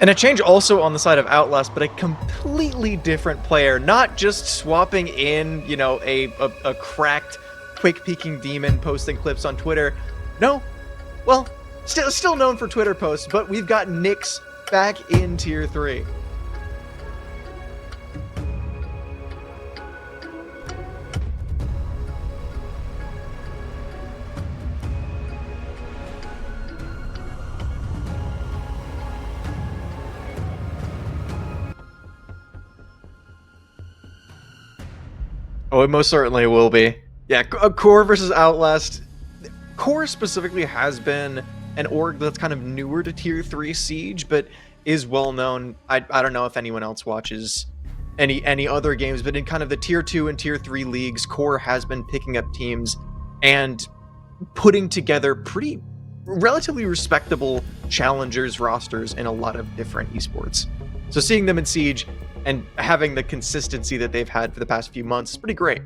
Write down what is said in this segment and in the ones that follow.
And a change also on the side of Outlast, but a completely different player. Not just swapping in, you know, a cracked, quick-peeking demon posting clips on Twitter. No, well, still known for Twitter posts, but we've got Nyx back in Tier 3. Oh, it most certainly will be. Yeah, QoR versus Outlast. QoR specifically has been an org that's kind of newer to Tier 3 Siege, but is well known. I don't know if anyone else watches any other games, but in kind of the Tier 2 and Tier 3 leagues, QoR has been picking up teams and putting together pretty relatively respectable challengers rosters in a lot of different esports. So seeing them in Siege and having the consistency that they've had for the past few months is pretty great.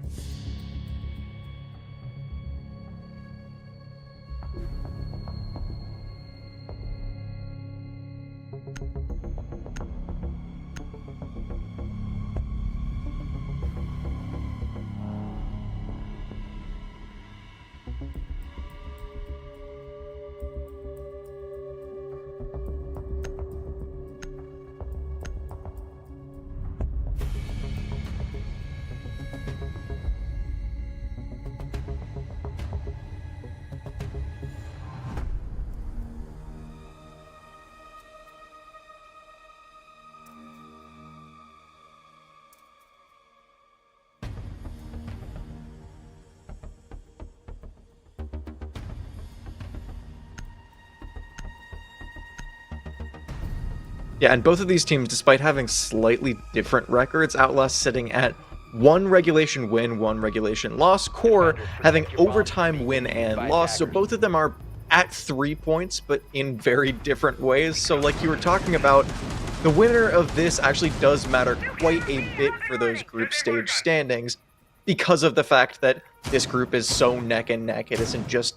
Yeah, and both of these teams, despite having slightly different records, Outlast sitting at 1 regulation win, 1 regulation loss, QoR having overtime win and loss, so both of them are at 3 points, but in very different ways. So like you were talking about, the winner of this actually does matter quite a bit for those group stage standings because of the fact that this group is so neck and neck. It isn't just,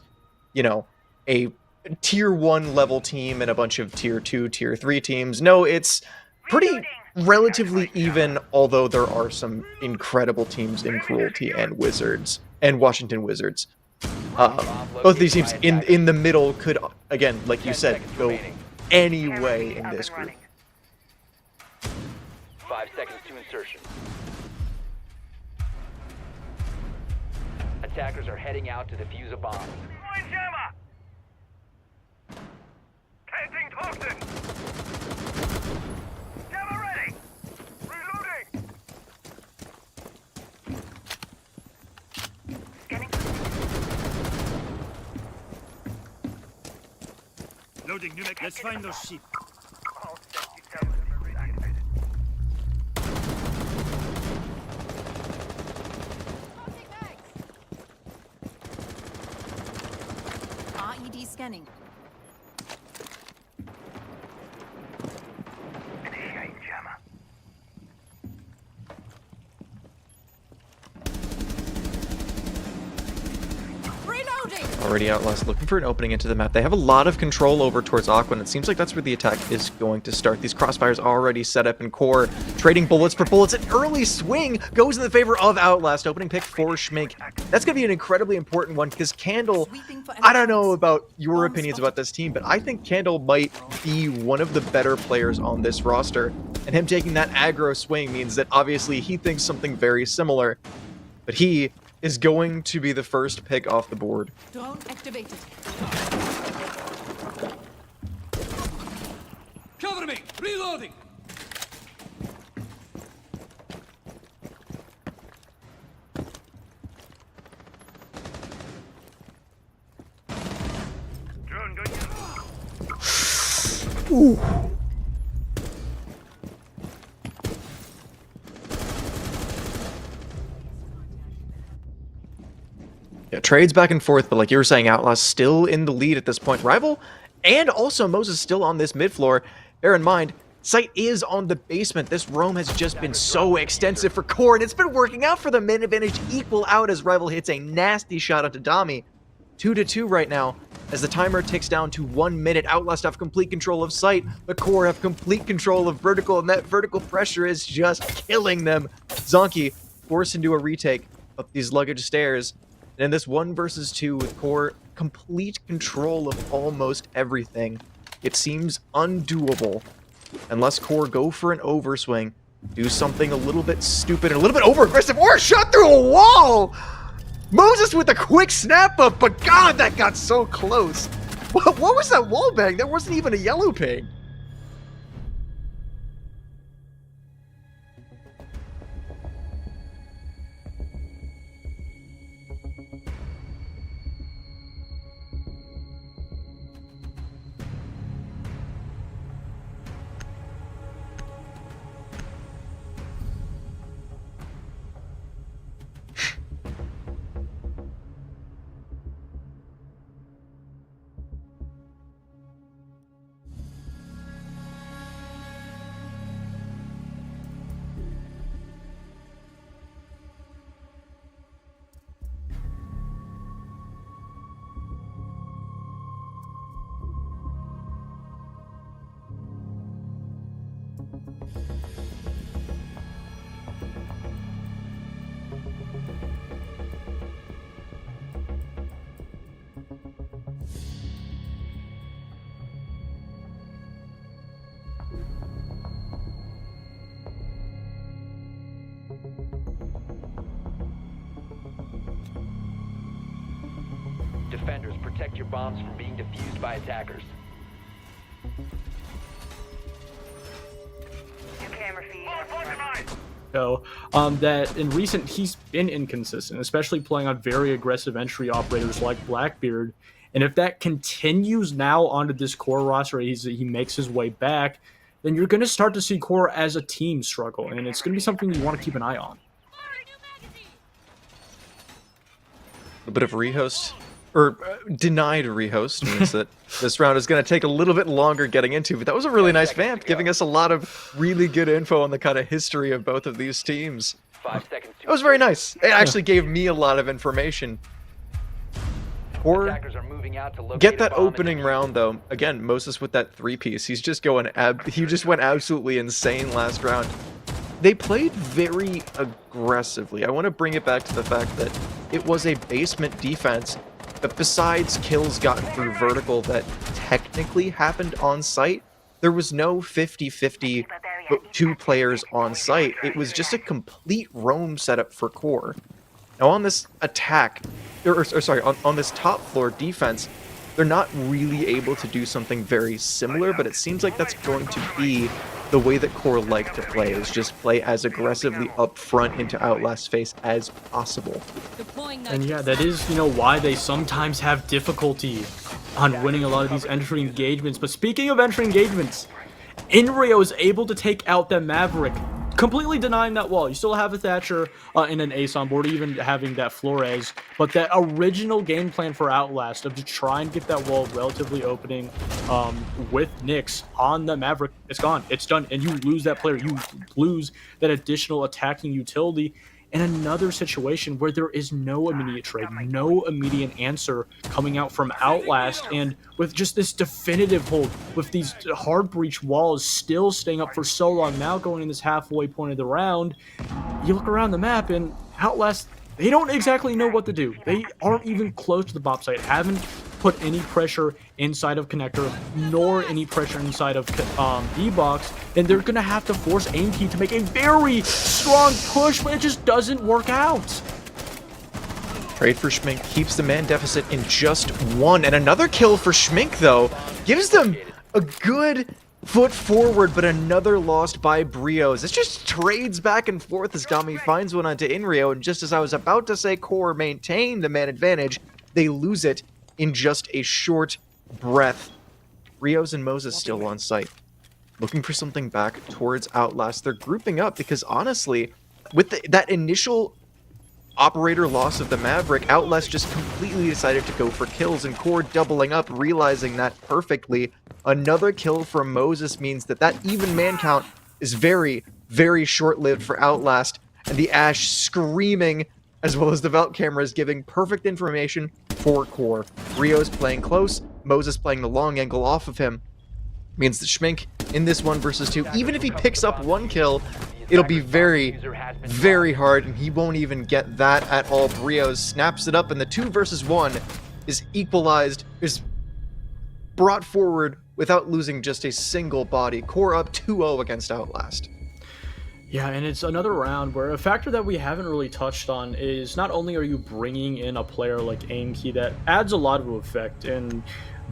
you know, a Tier 1 level team and a bunch of Tier 2, Tier 3 teams. No, it's pretty relatively even, although there are some incredible teams in Cruelty and Wizards, and Washington Wizards. Both of these teams in the middle could, again, like you said, go any way in this group. 5 seconds to insertion. Attackers are heading out to defuse a bomb. Planting toxin! Jammer ready! Reloading! Scanning. Loading new mech. Let's find those sheep. All safety terminals activated. RED scanning. Initiate jammer. Reloading! Already Outlast looking for an opening into the map. They have a lot of control over towards Aqua, and it seems like that's where the attack is going to start. These crossfires already set up in QoR, trading bullets for bullets. An early swing goes in the favor of Outlast. Opening pick for Schmink. That's going to be an incredibly important one because Candle, I don't know about your opinions about this team, but I think Candle might be one of the better players on this roster. And him taking that aggro swing means that obviously he thinks something very similar, but he is going to be the first pick off the board. Drone activated. Cover me! Reloading! Drone going in. Ooh. Yeah, trades back and forth, but like you were saying, Outlast still in the lead at this point. Rival and also Moses still on this mid floor. Bear in mind, Sight is on the basement. This roam has just been so extensive for QoR, and it's been working out for them. Min advantage equal out as Rival hits a nasty shot onto Dami. 2-2 right now. As the timer ticks down to 1 minute, Outlast have complete control of sight, the core have complete control of vertical, and that vertical pressure is just killing them. Zonky forced into a retake up these luggage stairs, and in this 1 versus 2 with core complete control of almost everything, it seems undoable unless core go for an overswing, do something a little bit stupid and a little bit over-aggressive, or a shot through a wall! Moses with a quick snap up, but God, that got so close. What was that wall bang? There wasn't even a yellow ping. Defenders, protect your bombs from being defused by attackers. New camera feed. That in recent he's been inconsistent, especially playing on very aggressive entry operators like Blackbeard. And if that continues now onto this core roster, he makes his way back, then you're going to start to see core as a team struggle, and it's going to be something you want to keep an eye on. A bit of rehost, or denied rehost, means that this round is going to take a little bit longer getting into, but that was a really nice vamp, giving us a lot of really good info on the kind of history of both of these teams. 5 seconds to It was very nice. It actually gave me a lot of information. Or Attackers are moving out to locate get a that bomb and opening defuse round though. Again, Moses with that 3-piece. He's just going he just went absolutely insane last round. They played very aggressively. I want to bring it back to the fact that it was a basement defense, but besides kills gotten through vertical that technically happened on site, there was no 50-50 two players on site. It was just a complete roam setup for core. Now on this attack, on this top floor defense, they're not really able to do something very similar, but it seems like that's going to be the way that core like to play, is just play as aggressively up front into Outlast's face as possible. And yeah, that is, why they sometimes have difficulty on winning a lot of these entry engagements. But speaking of entry engagements, Inrio is able to take out that Maverick, completely denying that wall. You still have a Thatcher and an Ace on board, even having that Flores. But that original game plan for Outlast of to try and get that wall relatively opening with Nyx on the Maverick, it's gone. It's done. And you lose that player. You lose that additional attacking utility. In another situation where there is no immediate trade, no immediate answer coming out from Outlast, and with just this definitive hold, with these hard breach walls still staying up for so long, now going in this halfway point of the round, you look around the map and Outlast, they don't exactly know what to do. They aren't even close to the bomb site, haven't put any pressure inside of connector, nor any pressure inside of D-box, and they're gonna have to force AimKey to make a very strong push, but it just doesn't work out. Trade for Schmink keeps the man deficit in just 1, and another kill for Schmink though gives them a good foot forward, but another lost by Brios. It just trades back and forth as Gami finds one onto Inrio, and just as I was about to say core maintain the man advantage, they lose it in just a short breath. Rios and Moses still on site, looking for something back towards Outlast. They're grouping up because honestly, with that initial operator loss of the Maverick, Outlast just completely decided to go for kills, and core doubling up, realizing that perfectly. Another kill from Moses means that even man count is very, very short-lived for Outlast, and the Ash screaming, as well as the Velt cameras giving perfect information for QoR. Rio's playing close, Moses playing the long angle off of him. Means that Schmink in this 1 versus 2, even if he picks up 1 kill, it'll be very, very hard, and he won't even get that at all. Brios snaps it up, and the 2 versus 1 is equalized, is brought forward without losing just a single body. QoR up 2-0 against Outlast. Yeah, and it's another round where a factor that we haven't really touched on is not only are you bringing in a player like Aimkey that adds a lot of effect, and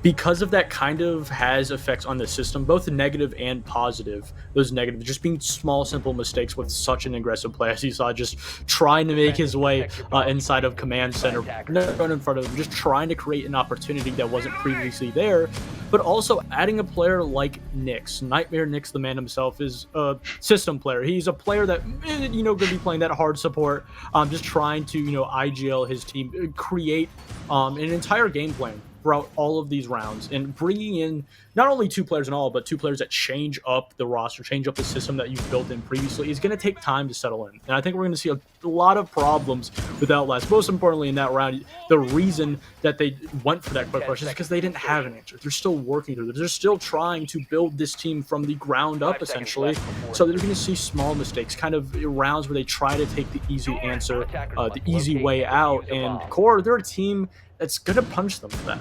because of that kind of has effects on the system, both negative and positive. Those negative just being small, simple mistakes with such an aggressive play, as you saw, just trying to make his way inside of command center, run in front of him, just trying to create an opportunity that wasn't previously there. But also adding a player like Nyx. Nightmare Nyx, the man himself, is a system player. He's a player that, you know, going to be playing that hard support, just trying to, you know, IGL his team, create an entire game plan throughout all of these rounds, and bringing in not only 2 players in all, but 2 players that change up the roster, change up the system that you've built in previously, is going to take time to settle in. And I think we're going to see a lot of problems with Outlast. Most importantly in that round, the reason that they went for that quick rush is because they didn't have an answer. They're still working through it. They're still trying to build this team from the ground up, essentially. So they're going to see small mistakes, kind of rounds where they try to take the easy answer, the easy way out. And QoR, they're a team that's going to punch them for that.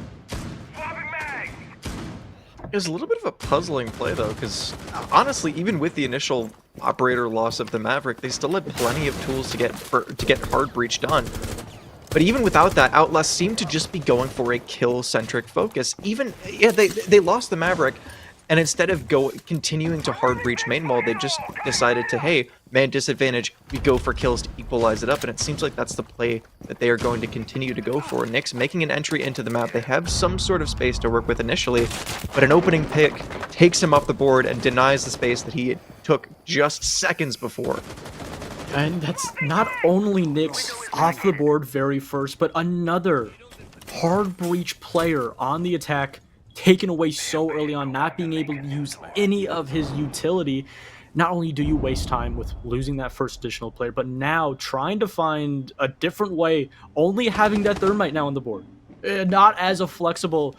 It was a little bit of a puzzling play, though, because honestly, even with the initial operator loss of the Maverick, they still had plenty of tools to get hard breach done. But even without that, Outlast seemed to just be going for a kill-centric focus. Even, yeah, they lost the Maverick, and instead of continuing to hard breach main wall, they just decided to, hey, man disadvantage, we go for kills to equalize it up, and it seems like that's the play that they are going to continue to go for. Nyx making an entry into the map. They have some sort of space to work with initially, but an opening pick takes him off the board and denies the space that he took just seconds before. And that's not only Nyx off the board very first, but another hard breach player on the attack, taken away so early on, not being able to use any of his utility. Not only do you waste time with losing that first additional player, but now trying to find a different way, only having that thermite now on the board. Not as a flexible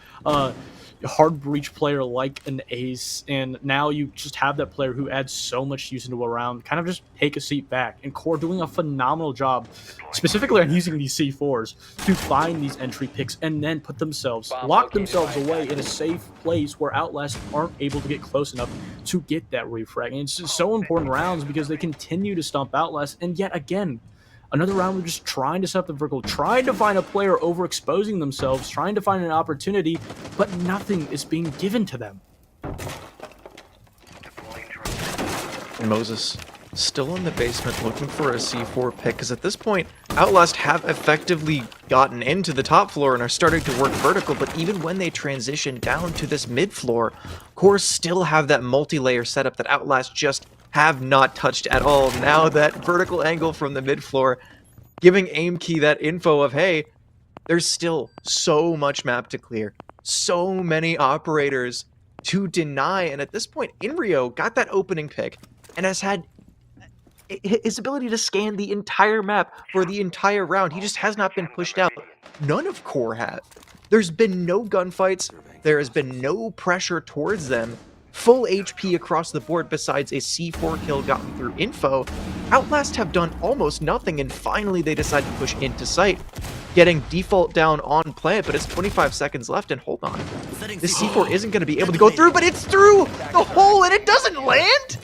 hard breach player like an Ace, and now you just have that player who adds so much use into a round, kind of just take a seat back. And QoR doing a phenomenal job, specifically on using these C4s to find these entry picks and then put themselves, lock themselves away in a safe place where Outlast aren't able to get close enough to get that refrag. And it's just so important rounds because they continue to stomp Outlast, and yet again, another round we're just trying to set up the vertical, trying to find a player overexposing themselves, trying to find an opportunity, but nothing is being given to them. And Moses still in the basement looking for a C4 pick, because at this point, Outlast have effectively gotten into the top floor and are starting to work vertical, but even when they transition down to this mid floor, QoR still have that multi-layer setup that Outlast just have not touched at all. Now that vertical angle from the mid floor, giving Aimkey that info of, hey, there's still so much map to clear, so many operators to deny, and at this point, Inrio got that opening pick and has had his ability to scan the entire map for the entire round. He just has not been pushed out. None of QoR have. There's been no gunfights. There has been no pressure towards them. Full HP across the board besides a C4 kill gotten through info. Outlast have done almost nothing, and finally they decide to push into sight, getting default down on plant, but it's 25 seconds left, and hold on. This C4 isn't going to be able to go through, but it's through the hole, and it doesn't land?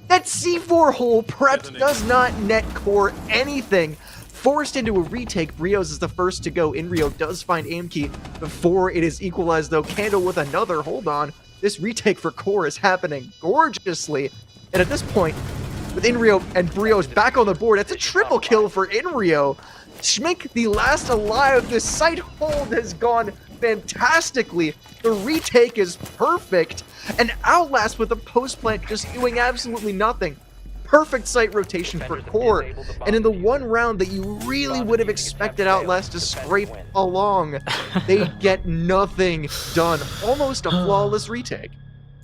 That C4 hole prepped does not net QoR anything. Forced into a retake, Brios is the first to go. Inrio does find Aimkey before it is equalized, though. Candle with another, hold on. This retake for QoR is happening gorgeously. And at this point, with Inrio and Brios back on the board, it's a triple kill for Inrio. Schmink, the last alive. This site hold has gone fantastically. The retake is perfect. And Outlast with the post-plant just doing absolutely nothing. Perfect site rotation for QoR. And in the one round that you really would have expected Outlast to scrape along, they get nothing done. Almost a flawless retake.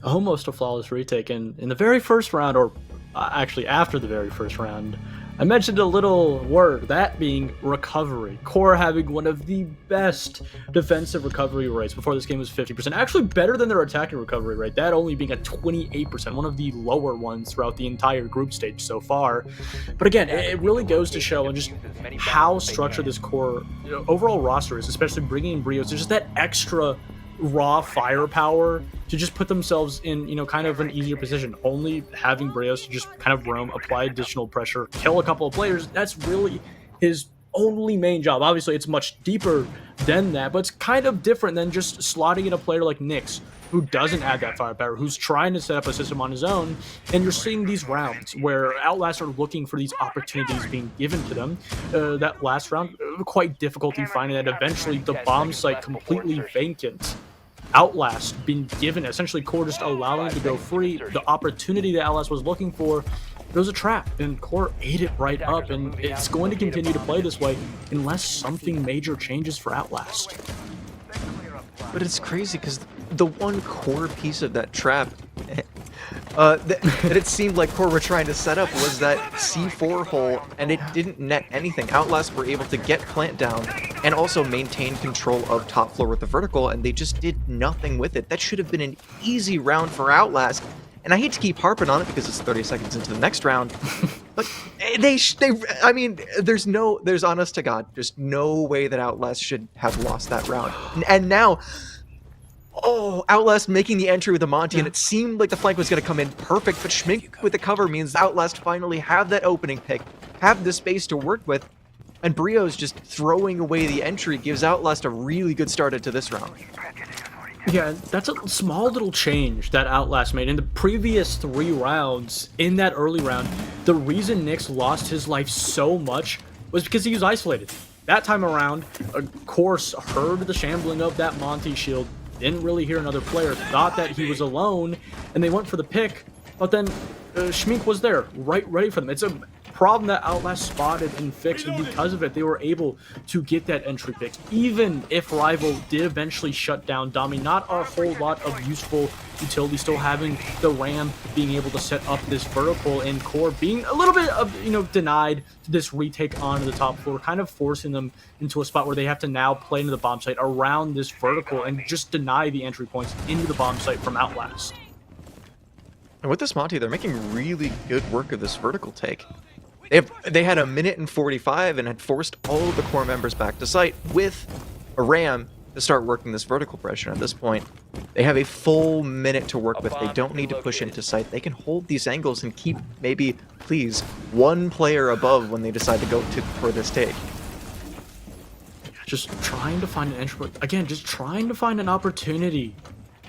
Almost a flawless retake. And in the very first round, or actually after the very first round, I mentioned a little word, that being recovery. QoR having one of the best defensive recovery rates before this game was 50%. Actually better than their attacking recovery rate, that only being at 28%, one of the lower ones throughout the entire group stage so far. But again, it really goes to show and just how structured this QoR overall roster is, especially bringing in Brios. There's just that extra raw firepower to just put themselves in, kind of an easier position. Only having Brios to just kind of roam, apply additional pressure, kill a couple of players, that's really his only main job. Obviously, it's much deeper than that, but it's kind of different than just slotting in a player like Nyx, who doesn't add that firepower, who's trying to set up a system on his own. And you're seeing these rounds where Outlast are looking for these opportunities being given to them. That last round, quite difficulty finding that. Eventually, the bomb site completely vacant. Outlast being given, essentially QoR just allowing to go free. The opportunity that Outlast was looking for, it was a trap, and QoR ate it right up, and it's going to continue to play this way unless something major changes for Outlast. But it's crazy because the one core piece of that trap that it seemed like QoR were trying to set up was that C4 hole, and it didn't net anything. Outlast were able to get plant down and also maintain control of top floor with the vertical, and they just did nothing with it. That should have been an easy round for Outlast, and I hate to keep harping on it because it's 30 seconds into the next round, but I mean, there's honest to God, there's no way that Outlast should have lost that round. And now, Outlast making the entry with a Monty, and it seemed like the flank was going to come in perfect, but Schmink with the cover means Outlast finally have that opening pick, have the space to work with, and Brios just throwing away the entry gives Outlast a really good start into this round. Yeah, that's a small little change that Outlast made. In the previous 3 rounds, in that early round, the reason Nyx lost his life so much was because he was isolated. That time around, of course, heard the shambling of that Monty shield, didn't really hear another player, thought that he was alone, and they went for the pick, but then Schmink was there, right ready for them. It's a problem that Outlast spotted and fixed, and because of it, they were able to get that entry pick. Even if Rival did eventually shut down Dami, not a whole lot of useful utility, still having the Ram being able to set up this vertical, and QoR being a little bit of, denied this retake onto the top floor, kind of forcing them into a spot where they have to now play into the bomb site around this vertical and just deny the entry points into the bomb site from Outlast. And with this Monty, they're making really good work of this vertical take. They had a minute and 45 and had forced all of the QoR members back to site with a Ram to start working this vertical pressure. At this point, they have a full minute to work with. They don't need to push into site. They can hold these angles and keep, maybe, please, one player above when they decide to go for this take. Just trying to find an entry. Again, just trying to find an opportunity.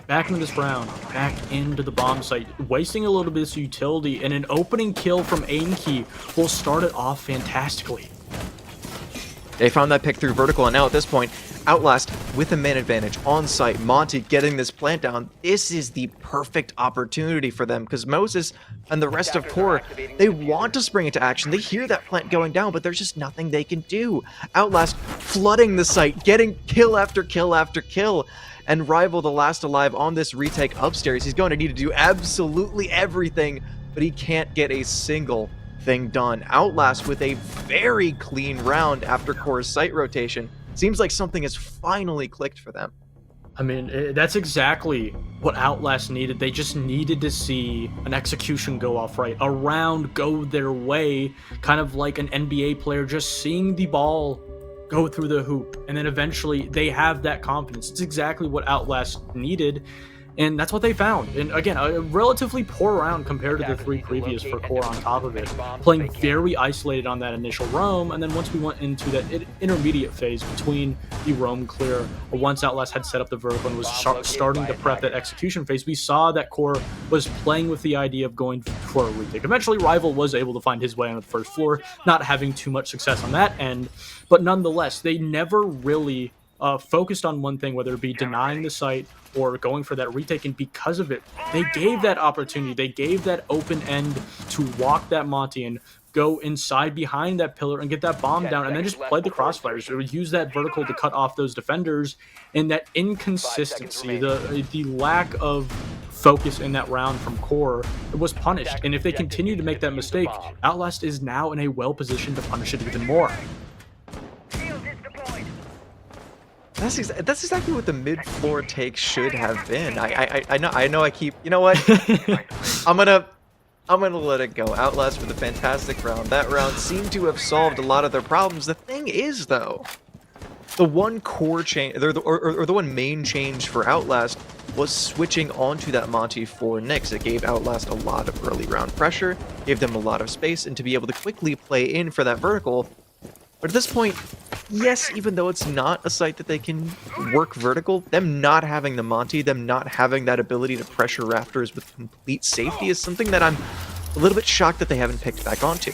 Back into this round, back into the bomb site, wasting a little bit of utility, and an opening kill from Ainke will start it off fantastically. They found that pick through vertical, and now at this point, Outlast with a man advantage on site, Monty getting this plant down. This is the perfect opportunity for them, because Moses and the rest of QoR, they want to spring into action. They hear that plant going down, but there's just nothing they can do. Outlast flooding the site, getting kill after kill after kill. And Rival, the last alive on this retake upstairs, he's going to need to do absolutely everything, but he can't get a single thing done. Outlast with a very clean round after QoR's site rotation. Seems like something has finally clicked for them. I mean, that's exactly what Outlast needed. They just needed to see an execution go off right, a round go their way, kind of like an NBA player just seeing the ball go through the hoop, and then eventually they have that confidence. It's exactly what Outlast needed, and that's what they found. And again, a relatively poor round compared to the 3 previous for QoR on top of it, playing very isolated on that initial roam, and then once we went into that intermediate phase between the roam clear, once Outlast had set up the vertical and was starting to prep that execution phase, we saw that QoR was playing with the idea of going for a retake. Eventually, Rival was able to find his way on the first floor, not having too much success on that end, but nonetheless, they never really focused on one thing, whether it be denying the site or going for that retake, and because of it, they gave that opportunity, they gave that open end to walk that Monty and go inside behind that pillar and get that bomb down, and then just play the crossfires. It would use that vertical to cut off those defenders, and that inconsistency, the lack of focus in that round from QoR was punished. And if they continue to make that mistake, Outlast is now in a well position to punish it even more. Shield is deployed. That's exactly what the mid-floor take should have been. I know I keep, you know what? I'm gonna let it go. Outlast with a fantastic round. That round seemed to have solved a lot of their problems. The thing is, though, the one core change, or the one main change for Outlast was switching onto that Monty for Nyx. It gave Outlast a lot of early round pressure, gave them a lot of space, and to be able to quickly play in for that vertical. But at this point, yes, even though it's not a site that they can work vertical, them not having the Monty, them not having that ability to pressure rafters with complete safety is something that I'm a little bit shocked that they haven't picked back onto.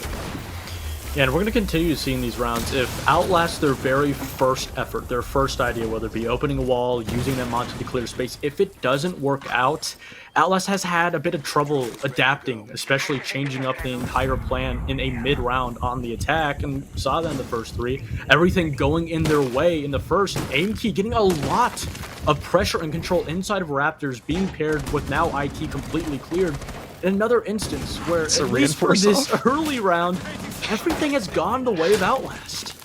Yeah, and we're going to continue seeing these rounds. If Outlast, their very first effort, their first idea, whether it be opening a wall, using them onto to clear space, if it doesn't work out, Outlast has had a bit of trouble adapting, especially changing up the entire plan in a mid-round on the attack, and saw that in the first three. Everything going in their way in the first, aim key getting a lot of pressure and control inside of Raptors, being paired with now IT completely cleared. In another instance where, at least for this early round, everything has gone the way of Outlast.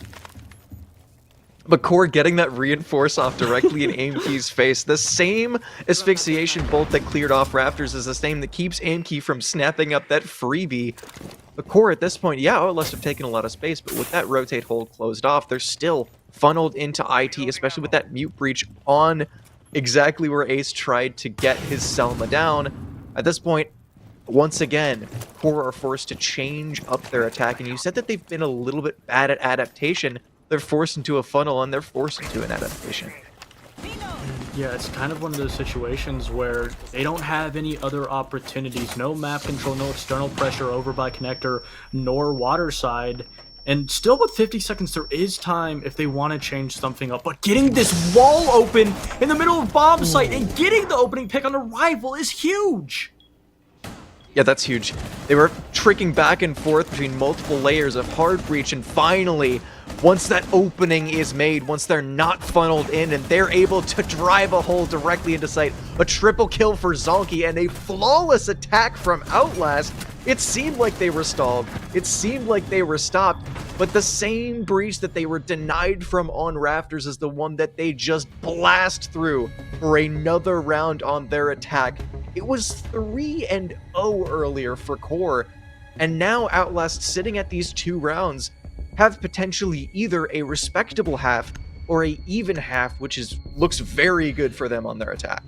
But QoR getting that reinforce off directly in Aimkey's face, the same asphyxiation bolt that cleared off Raptors is the same that keeps Aimkey from snapping up that freebie. But QoR at this point, yeah, Outlast have taken a lot of space, but with that rotate hold closed off, they're still funneled into IT, especially with that mute breach on exactly where Ace tried to get his Selma down. At this point, once again, QoR are forced to change up their attack, and you said that they've been a little bit bad at adaptation. They're forced into a funnel, and they're forced into an adaptation. Yeah, it's kind of one of those situations where they don't have any other opportunities. No map control, no external pressure over by connector, nor water side. And still with 50 seconds, there is time if they want to change something up. But getting this wall open in the middle of bomb site and getting the opening pick on arrival is huge. Yeah, that's huge. They were tricking back and forth between multiple layers of hard breach, and finally, once that opening is made, once they're not funneled in and they're able to drive a hole directly into sight, a triple kill for Zalki and a flawless attack from Outlast, it seemed like they were stalled. It seemed like they were stopped, but the same breach that they were denied from on Rafters is the one that they just blast through for another round on their attack. It was 3-0 earlier for QoR, and now Outlast, sitting at these 2 rounds, have potentially either a respectable half or a even half, which looks very good for them on their attack.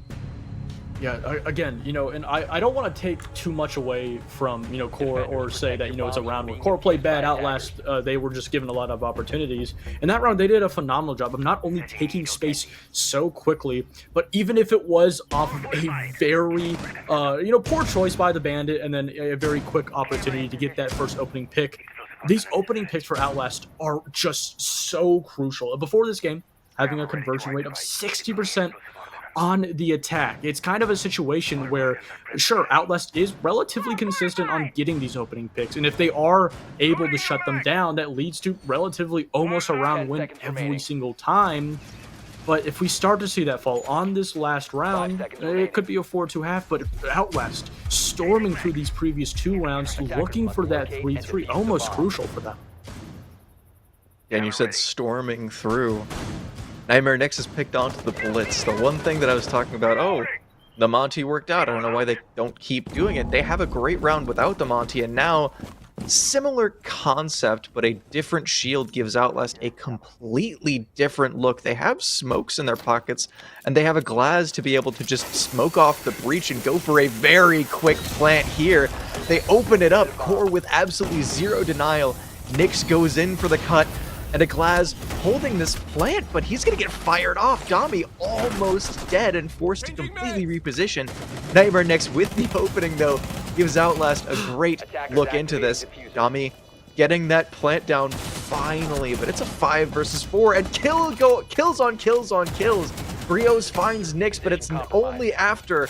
Yeah, again, and I don't want to take too much away from, QoR, or say that, it's a round where QoR played bad. Outlast, they were just given a lot of opportunities. In that round, they did a phenomenal job of not only taking space so quickly, but even if it was off of a very, poor choice by the Bandit, and then a very quick opportunity to get that first opening pick, these opening picks for Outlast are just so crucial. Before this game, having a conversion rate of 60% on the attack. It's kind of a situation where, sure, Outlast is relatively consistent on getting these opening picks, and if they are able to shut them down, that leads to relatively almost a round win every single time. But if we start to see that fall on this last round, it could be a 4-2 half, but Outlast storming through these previous 2 rounds, looking for that 3-3, almost crucial for them. Yeah, and you said storming through. Nightmare Nyx has picked onto the Blitz. The one thing that I was talking about, the Monty worked out. I don't know why they don't keep doing it. They have a great round without the Monty, and now, similar concept, but a different shield gives Outlast a completely different look. They have smokes in their pockets, and they have a glass to be able to just smoke off the breach and go for a very quick plant here. They open it up, QoR with absolutely zero denial. Nyx goes in for the cut, and a Glaz holding this plant, but he's going to get fired off. Dami almost dead and forced to completely reposition. Nightmare Nyx with the opening, though, gives Outlast a great look into this. Dami getting that plant down finally, but it's a 5 versus 4, and kills on kills on kills. Brios finds Nyx, but it's only after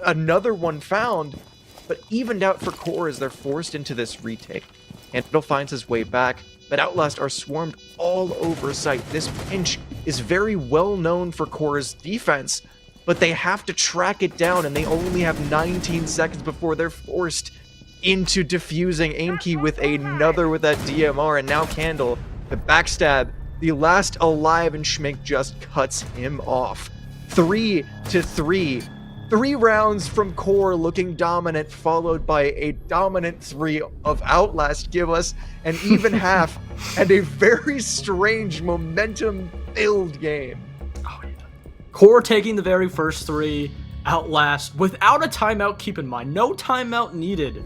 another one found, but evened out for QoR as they're forced into this retake. Handle finds his way back, but Outlast are swarmed all over site. This pinch is very well known for QoR's defense, but they have to track it down, and they only have 19 seconds before they're forced into defusing Aimkey with another with that DMR, and now Candle, the backstab, the last alive, and Schmink just cuts him off. 3-3. 3 rounds from QoR looking dominant, followed by a dominant 3 of Outlast, give us an even half and a very strange momentum-filled game. QoR taking the very first 3, Outlast without a timeout, keep in mind, no timeout needed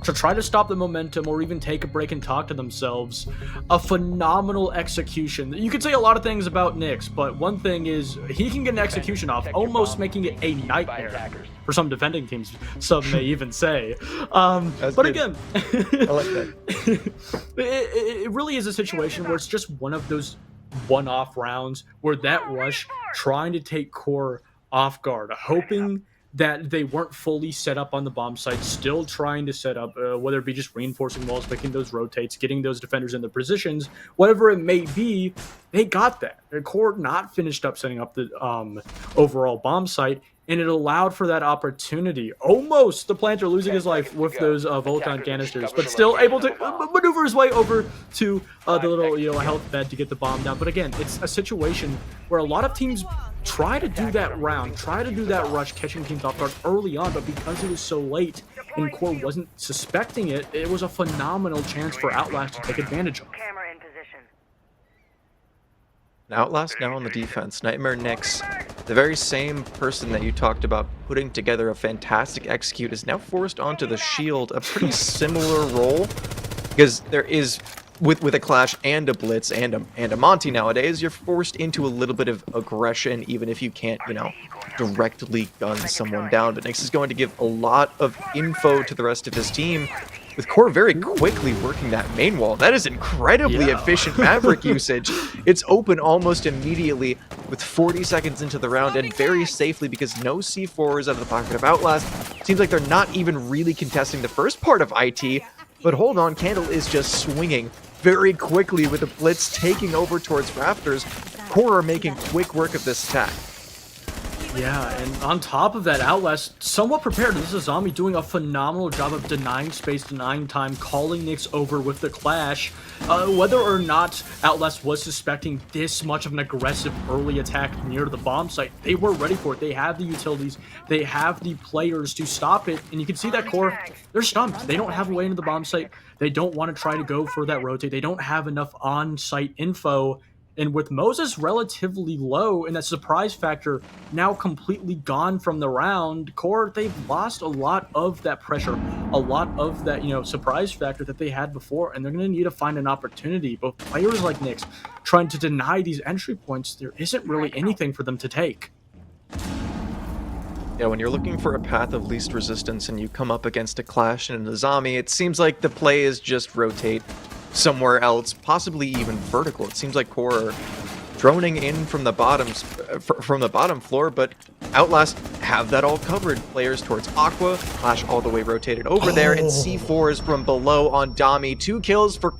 to try to stop the momentum or even take a break and talk to themselves. A phenomenal execution. You could say a lot of things about Nyx, but one thing is he can get an execution off, almost making it a nightmare for some defending teams, some may even say. But good. Again, I like that. it really is a situation where it's just one of those one-off rounds where that rush trying to take QoR off guard, hoping that they weren't fully set up on the bomb site, still trying to set up, whether it be just reinforcing walls, making those rotates, getting those defenders in the positions, whatever it may be, they got that. QoR not finished up setting up the overall bomb site, and it allowed for that opportunity. Almost the planter losing his life with those Volcan canisters, but still able to maneuver his way over to the little health bed to get the bomb down. But again, it's a situation where a lot of teams try to do that round, try to do that rush, catching teams off guard early on, but because it was so late and QoR wasn't suspecting it, it was a phenomenal chance for Outlast to take advantage of. Camera in position. Outlast now on the defense. Nightmare Nyx, the very same person that you talked about putting together a fantastic execute, is now forced onto the shield, a pretty similar role, because there is, with a Clash and a Blitz and a Monty nowadays, you're forced into a little bit of aggression, even if you can't, directly gun someone down. But Nyx is going to give a lot of info to the rest of his team, with QoR very quickly working that main wall. That is incredibly efficient Maverick usage. It's open almost immediately with 40 seconds into the round, and very safely, because no C4 is out of the pocket of Outlast. Seems like they're not even really contesting the first part of IT, but hold on, Candle is just swinging very quickly with the Blitz taking over towards Rafters. QoR are making quick work of this attack. Yeah, and on top of that, Outlast somewhat prepared. This is Zombie doing a phenomenal job of denying space, denying time, calling Nyx over with the Clash. Whether or not Outlast was suspecting this much of an aggressive early attack near the bomb site, they were ready for it. They have the utilities, they have the players to stop it, and you can see that QoR, they're stumped. They don't have a way into the bomb site. They don't want to try to go for that rotate. They don't have enough on-site info. And with Moses relatively low and that surprise factor now completely gone from the round, QoR, they've lost a lot of that pressure, a lot of that, surprise factor that they had before, and they're going to need to find an opportunity. But players like Nyx trying to deny these entry points, there isn't really anything for them to take. Yeah, when you're looking for a path of least resistance and you come up against a Clash and a Zombie, it seems like the play is just rotate somewhere else, possibly even vertical. It seems like QoR are droning in from the bottom floor, but Outlast have that all covered. Players towards Aqua, Clash all the way rotated over there, and C4s from below on Dami. 2 kills for...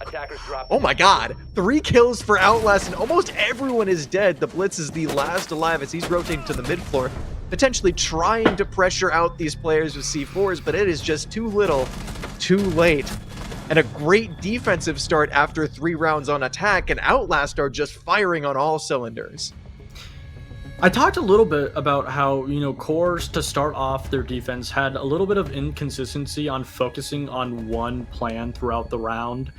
Oh my god! 3 kills for Outlast, and almost everyone is dead. The Blitz is the last alive as he's rotating to the mid floor, potentially trying to pressure out these players with C4s, but it is just too little, too late. And a great defensive start after 3 rounds on attack, and Outlast are just firing on all cylinders. I talked a little bit about how, QoR, to start off their defense, had a little bit of inconsistency on focusing on one plan throughout the round,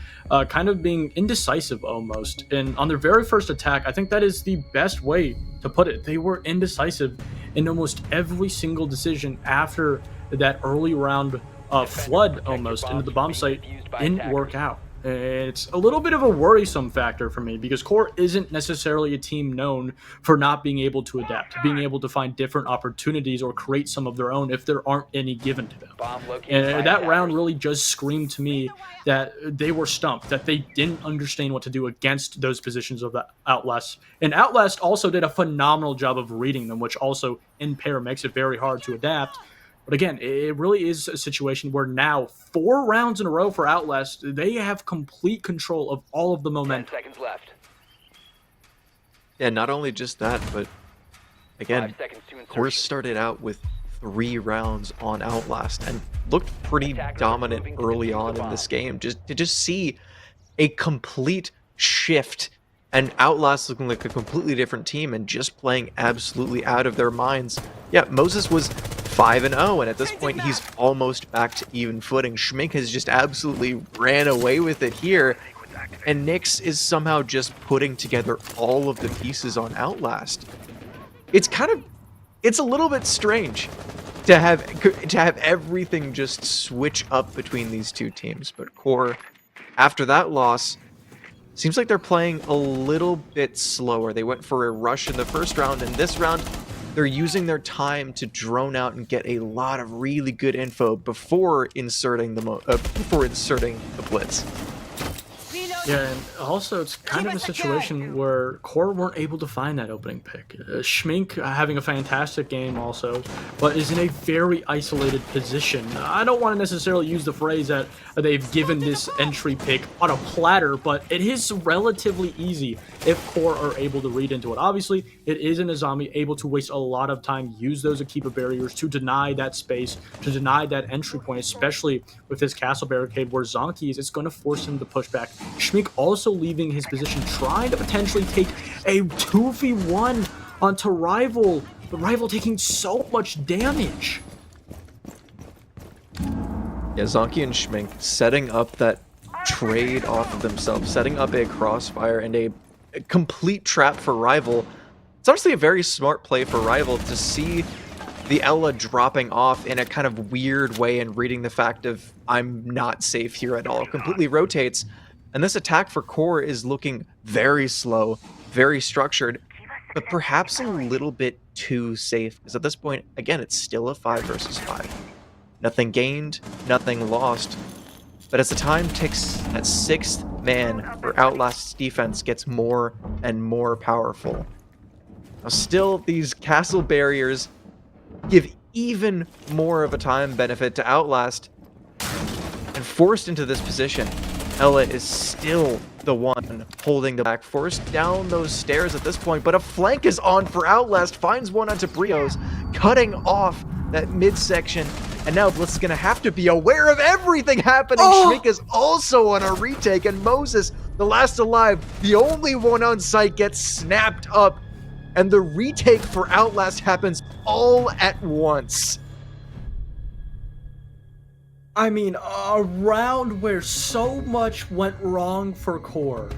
kind of being indecisive almost. And on their very first attack, I think that is the best way to put it. They were indecisive in almost every single decision after that early round flood almost into the bomb site didn't work out. It's a little bit of a worrisome factor for me because QoR isn't necessarily a team known for not being able to adapt, being able to find different opportunities or create some of their own if there aren't any given to them. And that round really just screamed to me that they were stumped, that they didn't understand what to do against those positions of the Outlast. And Outlast also did a phenomenal job of reading them, which also in pair makes it very hard to adapt. But again, it really is a situation where now 4 rounds in a row for Outlast, they have complete control of all of the momentum. 10 seconds left. Yeah, not only just that, but again, 5 seconds to insertion. Course started out with 3 rounds on Outlast and looked pretty dominant early on in this game. Just see a complete shift and Outlast looking like a completely different team and just playing absolutely out of their minds. Yeah, Moses was 5-0, and at this point he's almost back to even footing. Schmink has just absolutely ran away with it here, and Nyx is somehow just putting together all of the pieces on Outlast. It's a little bit strange to have everything just switch up between these two teams, but QoR, after that loss, seems like they're playing a little bit slower. They went for a rush in the first round, and this round, they're using their time to drone out and get a lot of really good info before inserting the blitz. Yeah, and also it's kind of a situation where QoR weren't able to find that opening pick. Schmink having a fantastic game also, but is in a very isolated position. I don't want to necessarily use the phrase that they've given this entry pick on a platter, but it is relatively easy if QoR are able to read into it. Obviously, it is in a zombie able to waste a lot of time, use those Akiba barriers to deny that space, to deny that entry point, especially with this castle barricade where Zonky is. It's going to force him to push back. Schmink also leaving his position, trying to potentially take a 2v1 onto Rival, but Rival taking so much damage. Yeah, Zonky and Schmink setting up that trade off of themselves, setting up a crossfire and a complete trap for Rival. It's honestly a very smart play for Rival to see the Ella dropping off in a kind of weird way and reading the fact of, I'm not safe here at all. Completely rotates. And this attack for QoR is looking very slow, very structured, but perhaps a little bit too safe. Because at this point, again, it's still a 5 versus 5. Nothing gained, nothing lost. But as the time ticks, that 6th man for Outlast's defense gets more and more powerful. Now still, these castle barriers give even more of a time benefit to Outlast, and forced into this position, Ella is still the one holding the back, forced down those stairs at this point, but a flank is on for Outlast, finds one onto Brios, cutting off that midsection, and now Blitz is going to have to be aware of everything happening. Schmink is also on a retake, and Moses, the last alive, the only one on site, gets snapped up, and the retake for Outlast happens all at once. I mean, a round where so much went wrong for QoR.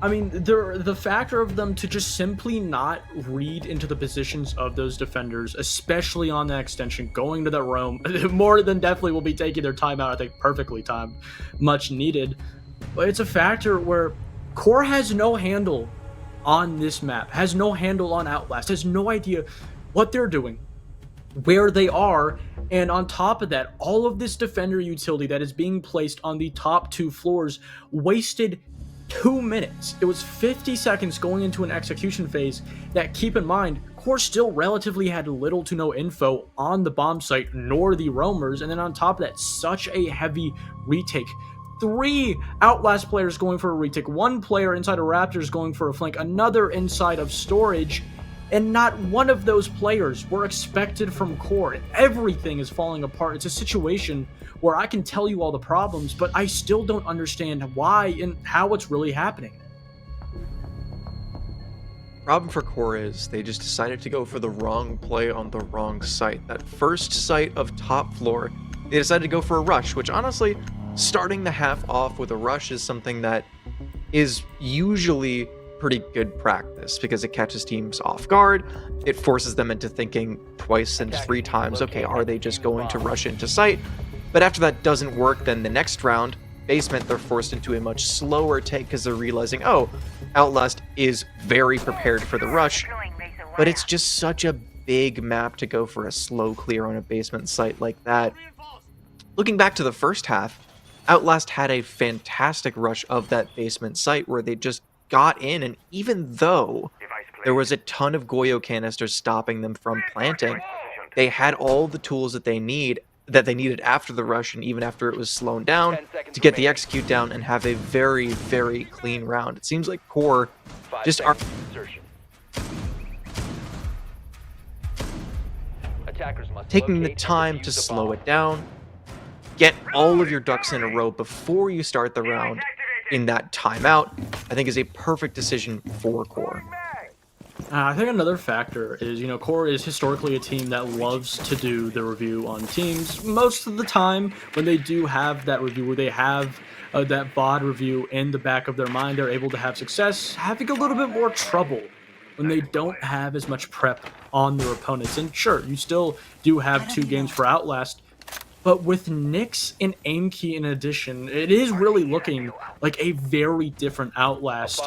I mean, the factor of them to just simply not read into the positions of those defenders, especially on that extension, going to that roam, more than definitely will be taking their time out. I think perfectly timed, much needed. But it's a factor where QoR has no handle on this map, has no handle on Outlast, has no idea what they're doing, where they are, and on top of that, all of this defender utility that is being placed on the top 2 floors wasted 2 minutes. It was 50 seconds going into an execution phase that, keep in mind, QoR still relatively had little to no info on the bomb site nor the roamers, and then on top of that, such a heavy retake. 3 Outlast players going for a retake, 1 player inside of Raptors going for a flank, another inside of storage, and not one of those players were expected from QoR. Everything is falling apart. It's a situation where I can tell you all the problems, but I still don't understand why and how it's really happening. Problem for QoR is they just decided to go for the wrong play on the wrong site. That first site of top floor, they decided to go for a rush, which honestly, starting the half off with a rush is something that is usually pretty good practice because it catches teams off guard. It forces them into thinking twice and 3 times, okay, are they just going to rush into sight? But after that doesn't work, then the next round, basement, they're forced into a much slower take because they're realizing, oh, Outlast is very prepared for the rush, but it's just such a big map to go for a slow clear on a basement site like that. Looking back to the first half, Outlast had a fantastic rush of that basement site where they just got in, and even though there was a ton of Goyo canisters stopping them from planting, they had all the tools that they needed after the rush and even after it was slowed down to get the execute down and have a very, very clean round. It seems like QoR just are attackers must taking the locate and time to defuse a slow bomb. it down, get all of your ducks in a row before you start the round in that timeout, I think is a perfect decision for Core. I think another factor is, Core is historically a team that loves to do the review on teams. Most of the time, when they do have that review, where they have that VOD review in the back of their mind, they're able to have success, having a little bit more trouble when they don't have as much prep on their opponents. And sure, you still do have 2 games for Outlast, but with Nyx and Aimkey in addition, it is really looking like a very different Outlast.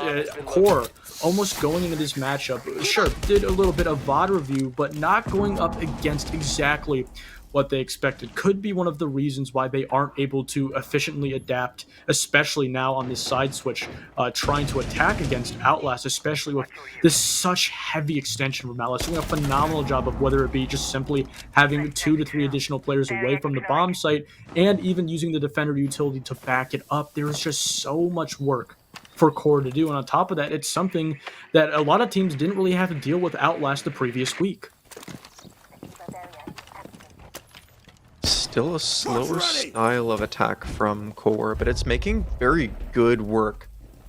Core, almost going into this matchup, sure, did a little bit of VOD review, but not going up against exactly what they expected. Could be one of the reasons why they aren't able to efficiently adapt, especially now on this side switch, trying to attack against Outlast, especially with this such heavy extension from Outlast. Doing a phenomenal job of whether it be just simply having 2 to 3 additional players away from the bomb site, and even using the defender utility to back it up. There is just so much work for Core to do, and on top of that, it's something that a lot of teams didn't really have to deal with Outlast the previous week. Still a slower style of attack from Core, but it's making very good work.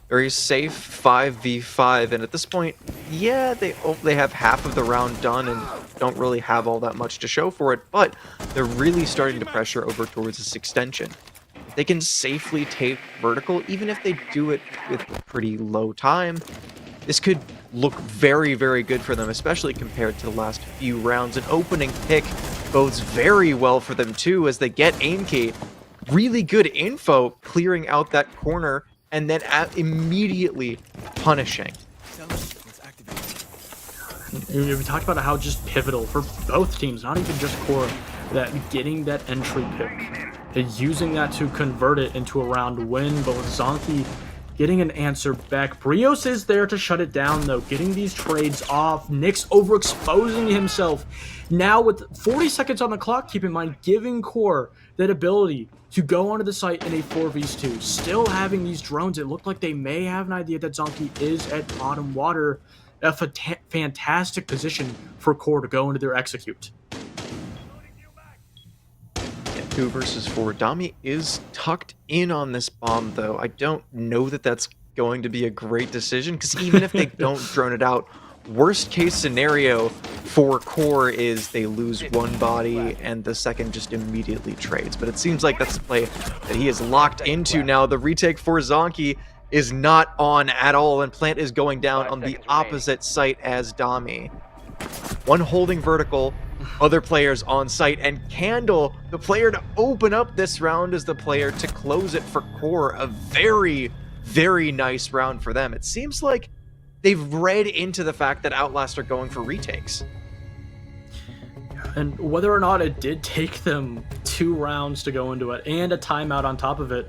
Very safe 5v5, and at this point, yeah, they have half of the round done and don't really have all that much to show for it, but they're really starting to pressure over towards this extension. If they can safely take vertical, even if they do it with pretty low time, this could look very, very good for them, especially compared to the last few rounds. An opening pick bodes very well for them too, as they get Aimkey. Really good info clearing out that corner, and then immediately punishing. We talked about how just pivotal for both teams, not even just Core, that getting that entry pick and using that to convert it into a round win. But with Zonky getting an answer back, Brios is there to shut it down though, getting these trades off. Nyx overexposing himself. Now with 40 seconds on the clock, keep in mind, giving Core that ability to go onto the site in a 4v2. Still having these drones, it looked like they may have an idea that Zonky is at bottom water. A fantastic position for Core to go into their execute. 2 versus 4. Dami is tucked in on this bomb, though. I don't know that that's going to be a great decision, because even if they don't drone it out, worst case scenario for Core is they lose one body and the second just immediately trades. But it seems like that's the play that he is locked into now. The retake for Zonky is not on at all, and Plant is going down on the opposite site as Dami. One holding vertical, other players on site, and Candle, the player to open up this round, is the player to close it for Core. A very, very nice round for them. It seems like they've read into the fact that Outlast are going for retakes. And whether or not it did take them 2 rounds to go into it and a timeout on top of it,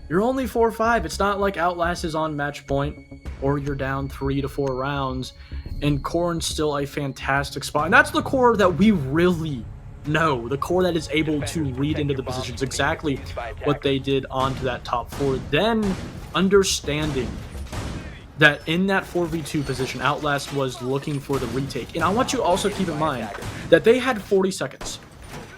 you're only 4-5. It's not like Outlast is on match point or you're down 3 to 4 rounds, and Corn's still a fantastic spot. And that's the Core that we really know, the Core that is able to read into the positions, exactly what they did onto that top 4. Then understanding that in that 4v2 position, Outlast was looking for the retake. And I want you to also keep in mind that they had 40 seconds.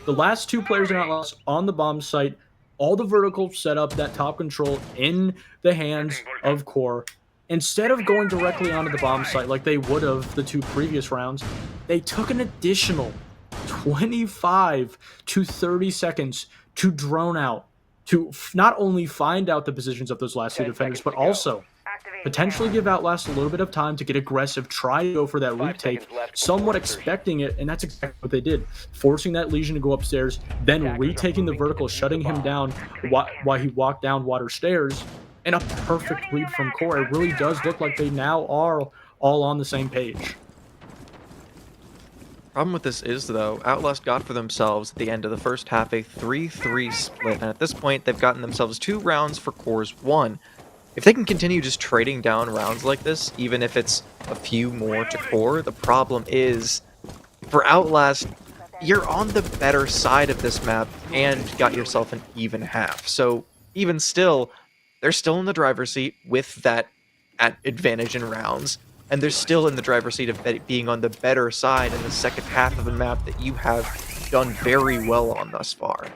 The last 2 players in Outlast on the bomb site, all the vertical setup, that top control in the hands of Core. Instead of going directly onto the bomb site like they would have the 2 previous rounds, they took an additional 25 to 30 seconds to drone out, to not only find out the positions of those last 2 defenders, but also potentially give Outlast a little bit of time to get aggressive, try to go for that retake, somewhat expecting it, and that's exactly what they did. Forcing that Legion to go upstairs, then retaking the vertical, shutting him down while he walked down water stairs, and a perfect read from Core. It really does look like they now are all on the same page. Problem with this is, though, Outlast got for themselves at the end of the first half a 3-3 split, and at this point they've gotten themselves 2 rounds for Core's 1. If they can continue just trading down rounds like this, even if it's a few more to Core, the problem is, for Outlast, you're on the better side of this map and got yourself an even half. So even still, they're still in the driver's seat with that advantage in rounds, and they're still in the driver's seat of being on the better side in the second half of the map that you have done very well on thus far.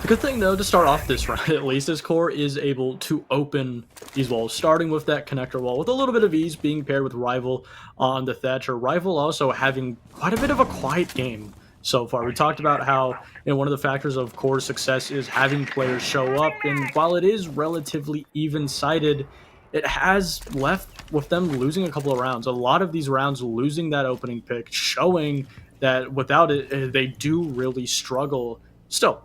The good thing, though, to start off this round, at least, is QoR is able to open these walls, starting with that connector wall with a little bit of ease, being paired with Rival on the Thatcher. Rival also having quite a bit of a quiet game so far. We talked about how one of the factors of QoR's success is having players show up, and while it is relatively even-sided, it has left with them losing a couple of rounds. A lot of these rounds losing that opening pick, showing that without it, they do really struggle. Still,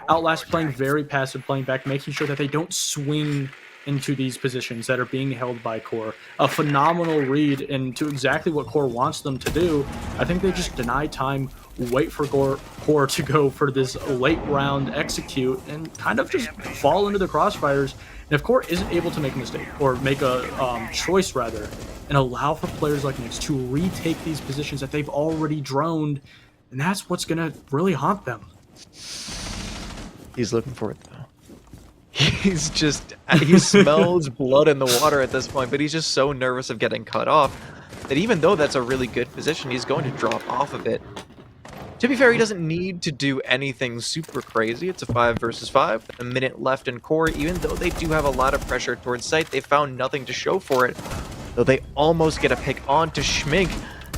Outlast playing very passive, playing back, making sure that they don't swing into these positions that are being held by QoR. A phenomenal read into exactly what QoR wants them to do. I think they just deny time, wait for QoR to go for this late round execute, and kind of just fall into the crossfires. And if QoR isn't able to make a mistake, or make a choice rather, and allow for players like Nyx to retake these positions that they've already droned, and that's what's going to really haunt them. He's looking for it, though. He smells blood in the water at this point, but he's just so nervous of getting cut off that even though that's a really good position, he's going to drop off of it. To be fair, he doesn't need to do anything super crazy. It's a 5 versus 5, a minute left in QoR. Even though they do have a lot of pressure towards site, they found nothing to show for it. Though they almost get a pick onto Schmink.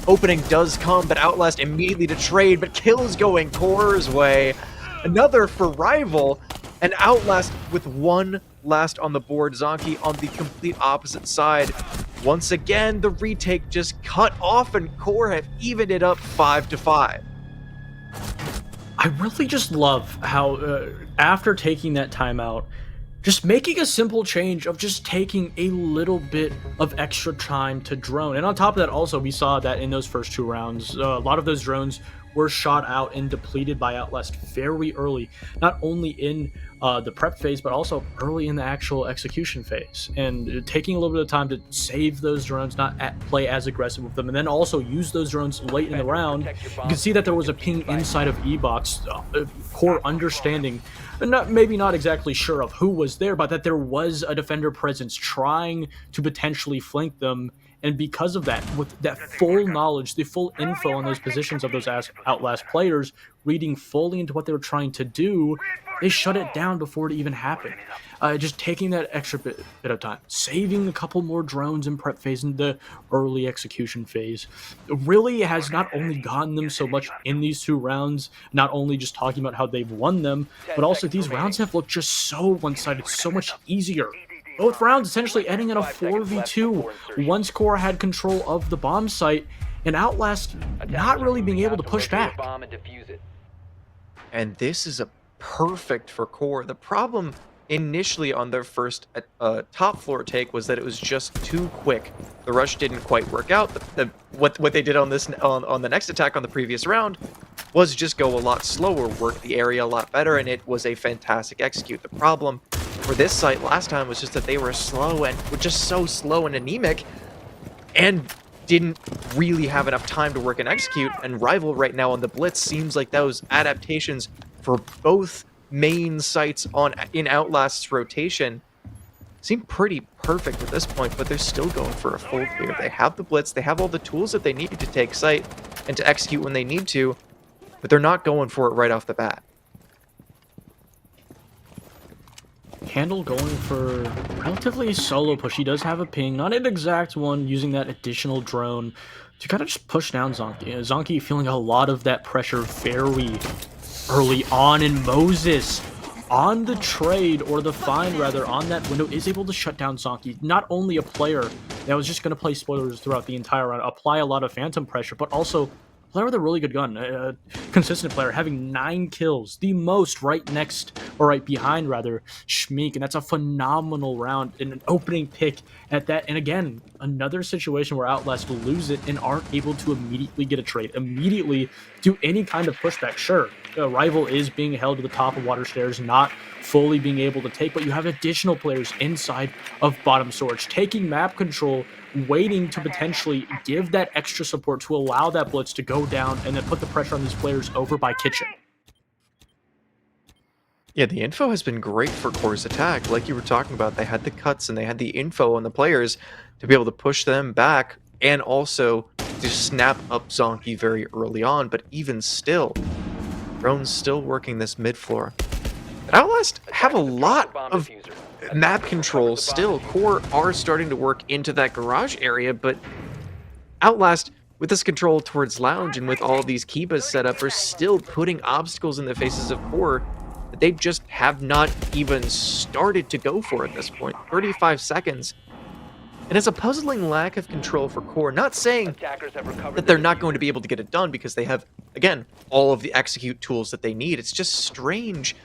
Opening does come, but Outlast immediately to trade, but kills going QoR's way. Another for Rival, and Outlast with one last on the board. Zonky on the complete opposite side. Once again, the retake just cut off, and QoR have evened it up 5-5. I really just love how, after taking that timeout, just making a simple change of just taking a little bit of extra time to drone. And on top of that, also, we saw that in those first 2 rounds, a lot of those drones were shot out and depleted by Outlast very early, not only in the prep phase, but also early in the actual execution phase. And taking a little bit of time to save those drones, not play as aggressive with them, and then also use those drones late in the round. You can see that there was a ping inside of E-Box, QoR understanding, maybe not exactly sure of who was there, but that there was a defender presence trying to potentially flank them. And because of that, with that full knowledge, the full info on those positions of those Outlast players, reading fully into what they were trying to do, they shut it down before it even happened. Just taking that extra bit of time, saving a couple more drones in prep phase and the early execution phase, really has not only gotten them so much in these 2 rounds, not only just talking about how they've won them, but also these rounds have looked just so one-sided, so much easier. Both rounds essentially ending in a 4v2 once QoR had control of the bomb site, and Outlast not really being able to push back. And this is a perfect for QoR. The problem initially on their first top floor take was that it was just too quick. The rush didn't quite work out. What they did on this on the next attack on the previous round was just go a lot slower, work the area a lot better, and it was a fantastic execute. The problem for this site last time was just that they were slow and were just so slow and anemic and didn't really have enough time to work and execute. And Rival right now on the Blitz seems like those adaptations for both main sites in Outlast's rotation seem pretty perfect at this point, but they're still going for a full clear. They have the Blitz, they have all the tools that they need to take site and to execute when they need to, but they're not going for it right off the bat. Handle going for relatively a solo push. He does have a ping, not an exact one, using that additional drone to kind of just push down Zonky. Zonky feeling a lot of that pressure very early on, and Moses on the trade, or the find rather, on that window is able to shut down Zonky. Not only a player that was just going to play spoilers throughout the entire round, apply a lot of phantom pressure, but also player with a really good gun, a consistent player, having 9 kills, the most right next, or right behind rather, Schmink, and that's a phenomenal round, and an opening pick at that. And again, another situation where Outlast lose it and aren't able to immediately get a trade, immediately do any kind of pushback. Sure, Rival is being held to the top of water stairs, not fully being able to take, but you have additional players inside of bottom storage, taking map control, waiting to potentially give that extra support to allow that Blitz to go down and then put the pressure on these players over by Kitchen. Yeah, the info has been great for Core's attack. Like you were talking about, they had the cuts and they had the info on the players to be able to push them back and also to snap up Zonky very early on. But even still, Drone's still working this mid floor. But Outlast have a lot of map control still. Core are starting to work into that garage area, but Outlast, with this control towards Lounge and with all of these Kibas set up, are still putting obstacles in the faces of Core that they just have not even started to go for at this point. 35 seconds. And it's a puzzling lack of control for Core. Not saying that they're not going to be able to get it done because they have, again, all of the execute tools that they need. It's just strange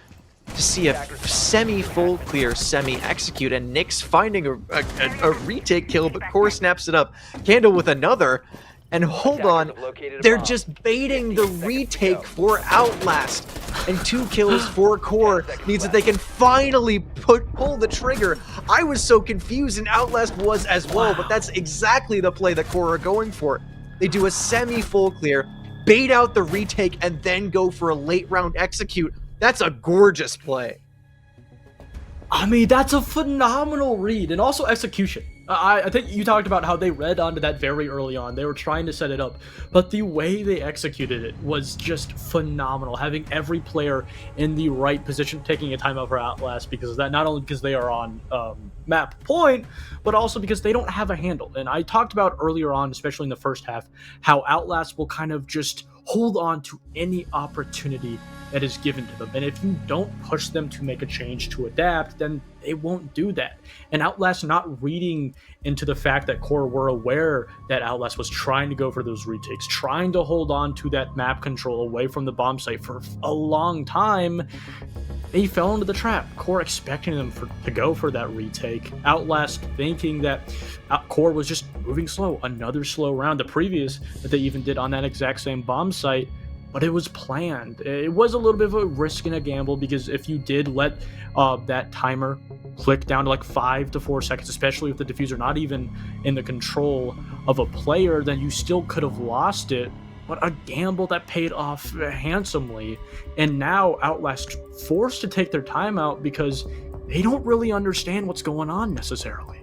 to see a semi-full clear, semi-execute, and Nyx finding a retake kill, but Core snaps it up. Candle with another. And hold on, they're just baiting the retake for Outlast. And 2 kills for Core means that they can finally pull the trigger. I was so confused, and Outlast was as well, but that's exactly the play that Core are going for. They do a semi-full clear, bait out the retake, and then go for a late round execute. That's a gorgeous play. I mean, that's a phenomenal read, and also execution. I think you talked about how they read onto that very early on. They were trying to set it up, but the way they executed it was just phenomenal. Having every player in the right position, taking a timeout for Outlast because of that, not only because they are on map point, but also because they don't have a handle. And I talked about earlier on, especially in the first half, how Outlast will kind of just hold on to any opportunity that is given to them. And if you don't push them to make a change to adapt, then they won't do that. And Outlast not reading into the fact that Core were aware that Outlast was trying to go for those retakes, trying to hold on to that map control away from the bomb site for a long time, they fell into the trap. Core expecting them to go for that retake. Outlast thinking that Core was just moving slow. Another slow round. The previous that they even did on that exact same bomb site. But it was planned. It was a little bit of a risk and a gamble because if you did let that timer click down to like 5 to 4 seconds, especially with the diffuser not even in the control of a player, then you still could have lost it. But a gamble that paid off handsomely. And now Outlast forced to take their time out because they don't really understand what's going on necessarily.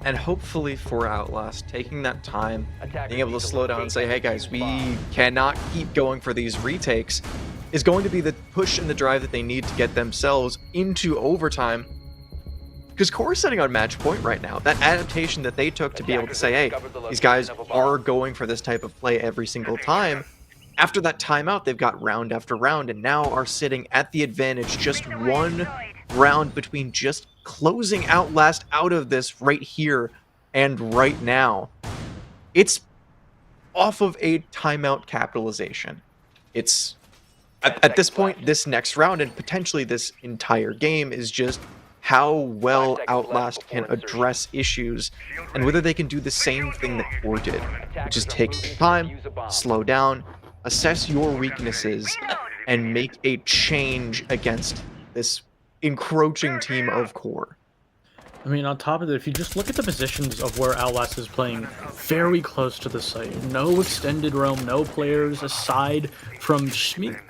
And hopefully for Outlast, taking that time, being able to slow down and say, hey guys, we cannot keep going for these retakes, is going to be the push and the drive that they need to get themselves into overtime. Because Core is sitting on match point right now. That adaptation that they took to be able to say, hey, these guys are going for this type of play every single time. After that timeout, they've got round after round and now are sitting at the advantage, just one round between just closing Outlast out of this right here and right now. It's off of a timeout capitalization. It's at this point, this next round and potentially this entire game is just how well Outlast can address issues and whether they can do the same thing that Core did, which is take time, slow down, assess your weaknesses, and make a change against this encroaching team of Core. I mean, on top of that, if you just look at the positions of where Outlast is playing, very close to the site. No extended roam, no players aside from Shmi.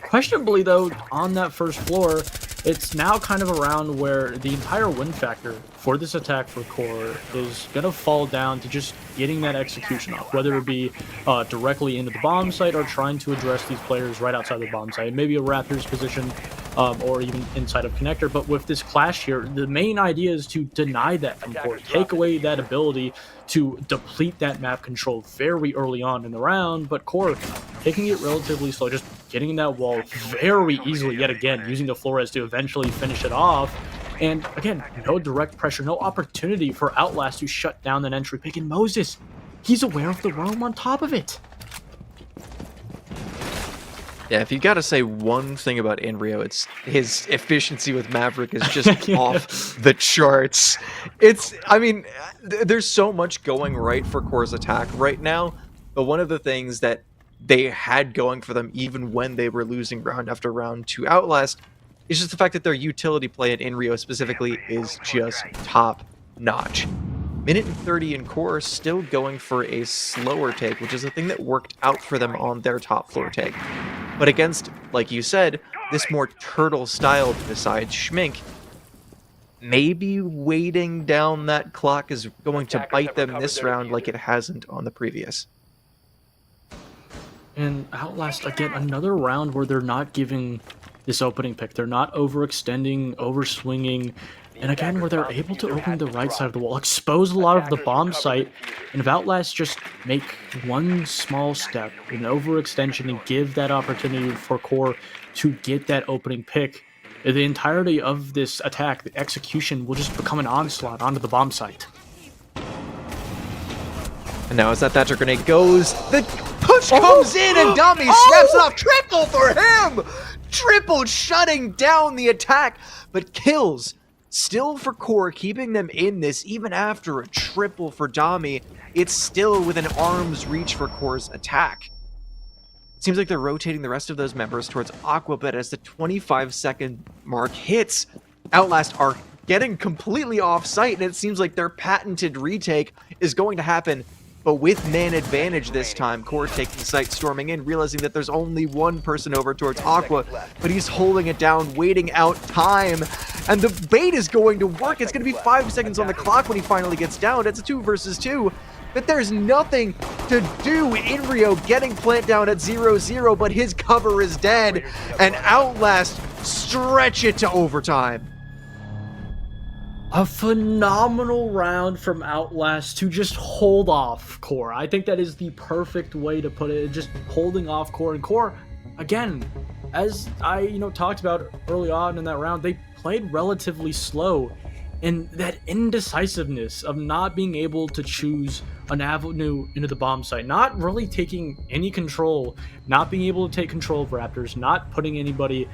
Questionably, though, on that first floor, it's now kind of around where the entire win factor for this attack for Core is going to fall down to just getting that execution off, whether it be directly into the bomb site or trying to address these players right outside the bomb site. Maybe a Raptors position or even inside of connector. But with this clash here, the main idea is to deny that from Core, take away that ability to deplete that map control very early on in the round. But Core taking it relatively slow, just getting in that wall very easily yet again, using the Flores to eventually finish it off. And again, no direct pressure, no opportunity for Outlast to shut down that entry pick. And Moses, he's aware of the roam on top of it. Yeah, if you got to say one thing about Inrio, it's his efficiency with Maverick is just off the charts. I mean, there's so much going right for Core's attack right now, but one of the things that they had going for them even when they were losing round after round to Outlast is just the fact that their utility play at Inrio specifically is just top notch. Minute and 30 in core, still going for a slower take, which is the thing that worked out for them on their top floor take. But against, like you said, this more turtle-styled besides Schmink, maybe waiting down that clock is going to bite them this round like it hasn't on the previous. And Outlast, again, another round where they're not giving this opening pick. They're not overextending, overswinging, and again, where they're able to open the right side of the wall, expose a lot of the bomb site, and if Outlast just make one small step, an overextension, and give that opportunity for QoR to get that opening pick, the entirety of this attack, the execution, will just become an onslaught onto the bomb site. And now as that Thatcher grenade goes, the push comes in and Dami snaps it off. Triple for him! Triple shutting down the attack, but kills still for QoR, keeping them in this even after a triple for Dami. It's still within arm's reach for QoR's attack. Seems like they're rotating the rest of those members towards Aqua, but as the 25-second mark hits, Outlast are getting completely off-site, and it seems like their patented retake is going to happen, but with man advantage this time. QoR taking site, storming in, realizing that there's only one person over towards Aqua, but he's holding it down, waiting out time, and the bait is going to work. It's going to be 5 seconds on the clock when he finally gets down. It's a 2 versus 2. But there's nothing to do. inRio getting plant down at 0-0, but his cover is dead, and Outlast stretch it to overtime. A phenomenal round from Outlast to just hold off QoR. I think that is the perfect way to put it, just holding off QoR. And QoR, again, as I talked about early on in that round, they played relatively slow. And that indecisiveness of not being able to choose an avenue into the bomb site, not really taking any control, not being able to take control of Raptors, not putting anybody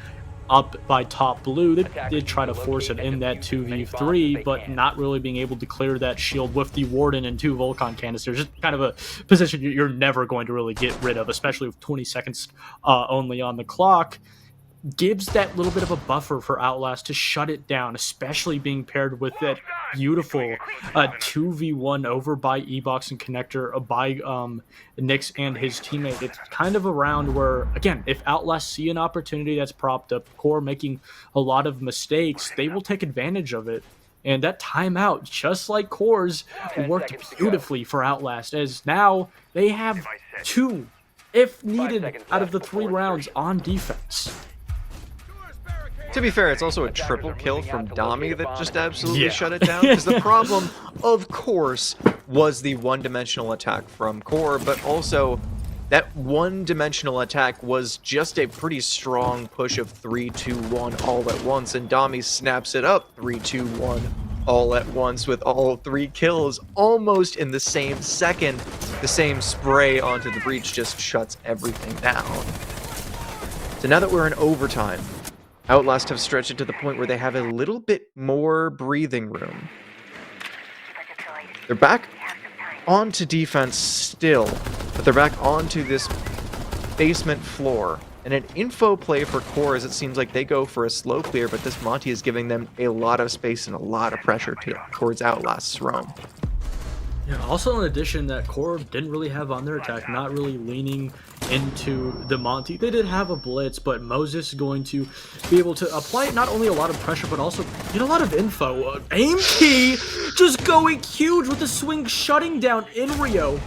up by top blue. They did try to force it in that 2v3, but not really being able to clear that shield with the Warden and 2 Volcon canisters. Just kind of a position you're never going to really get rid of, especially with 20 seconds only on the clock. Gives that little bit of a buffer for Outlast to shut it down, especially being paired with that beautiful 2v1 over by E-Box and Connector by Nyx and his teammate. It's kind of a round where, again, if Outlast see an opportunity that's propped up, QoR making a lot of mistakes, they will take advantage of it. And that timeout, just like QoR's, worked beautifully for Outlast, as now they have 2, if needed, out of the 3 rounds on defense. To be fair, it's also a triple kill from Dami that just absolutely shut it down, because the problem, of course, was the one-dimensional attack from QoR, but also that one-dimensional attack was just a pretty strong push of 3-2-1 all at once, and Dami snaps it up 3-2-1 all at once with all 3 kills almost in the same second. The same spray onto the breach just shuts everything down. So now that we're in overtime, Outlast have stretched it to the point where they have a little bit more breathing room. They're back onto defense still, but they're back onto this basement floor. And an info play for QoR, as it seems like they go for a slow clear, but this Monty is giving them a lot of space and a lot of pressure towards Outlast's roam. Yeah, also in addition that QoR didn't really have on their attack, not really leaning into the Monty. They did have a blitz, but Moses is going to be able to apply not only a lot of pressure, but also get a lot of info. Aim key just going huge with the swing, shutting down inRio,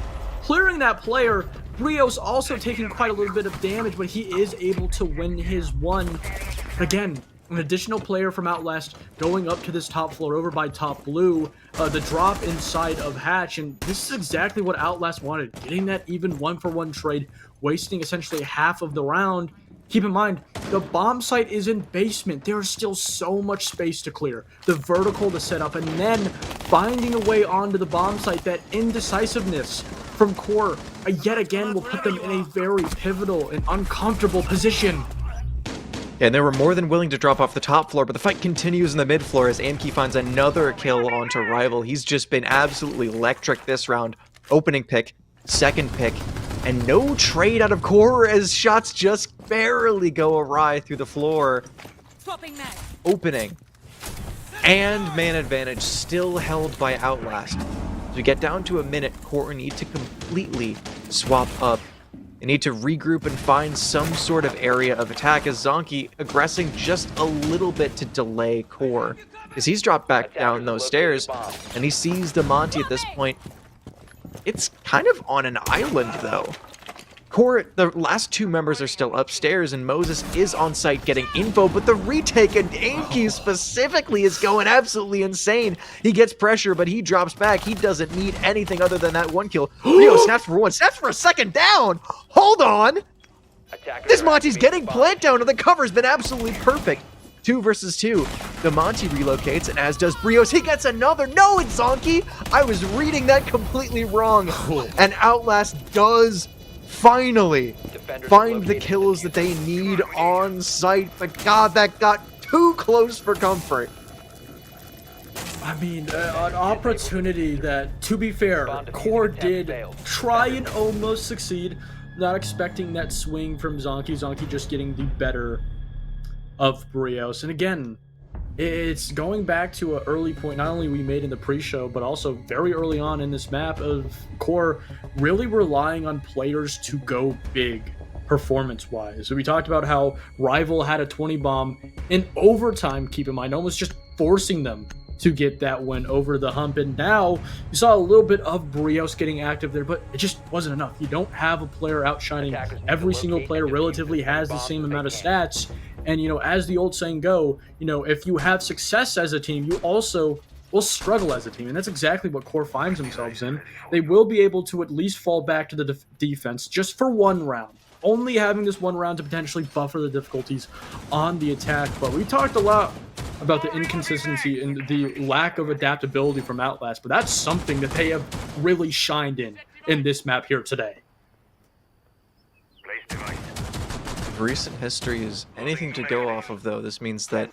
clearing that player. Rio's also taking quite a little bit of damage, but he is able to win his one. Again, an additional player from Outlast going up to this top floor over by top blue, the drop inside of Hatch, and this is exactly what Outlast wanted, getting that even 1-for-1 trade, wasting essentially half of the round. Keep in mind, the bomb site is in basement. There is still so much space to clear, the vertical to set up, and then finding a way onto the bomb site. That indecisiveness from QoR yet again will put them in a very pivotal and uncomfortable position. And they were more than willing to drop off the top floor, but the fight continues in the mid floor as Amkey finds another kill onto Rival. He's just been absolutely electric this round. Opening pick, second pick, and no trade out of QoR as shots just barely go awry through the floor. Swapping mag. Opening. And man advantage still held by Outlast. As we get down to a minute, QoR need to completely swap up. They need to regroup and find some sort of area of attack as Zonky aggressing just a little bit to delay QoR. Because he's dropped back down those stairs, and he sees the Monty at this point. It's kind of on an island, though. QoR, the last two members are still upstairs, and Moses is on site getting info, but the retake and Aimkey specifically is going absolutely insane. He gets pressure, but he drops back. He doesn't need anything other than that one kill. Rio snaps for one, snaps for a second down. Hold on. This Monty's getting plant down, and the cover's been absolutely perfect. 2 versus 2. The Monty relocates, and as does Brios. He gets another. No, it's Zonky. I was reading that completely wrong. And Outlast does finally find the kills that they need on site, but God, that got too close for comfort. I mean, an opportunity that, to be fair, QoR did try and almost succeed, not expecting that swing from Zonky. Zonky just getting the better of Brios. And again, it's going back to an early point not only we made in the pre-show, but also very early on in this map of QoR really relying on players to go big performance-wise. So we talked about how Rival had a 20 bomb in overtime, keep in mind, almost just forcing them to get that win over the hump. And now you saw a little bit of Brios getting active there, but it just wasn't enough. You don't have a player outshining. Every single player relatively has the same amount of stats. And, you know, as the old saying go, you know, if you have success as a team, you also will struggle as a team. And that's exactly what QoR finds themselves in. They will be able to at least fall back to the defense just for one round. Only having this one round to potentially buffer the difficulties on the attack. But we talked a lot about the inconsistency and the lack of adaptability from Outlast. But that's something that they have really shined in this map here today. If recent history is anything to go off of, though, this means that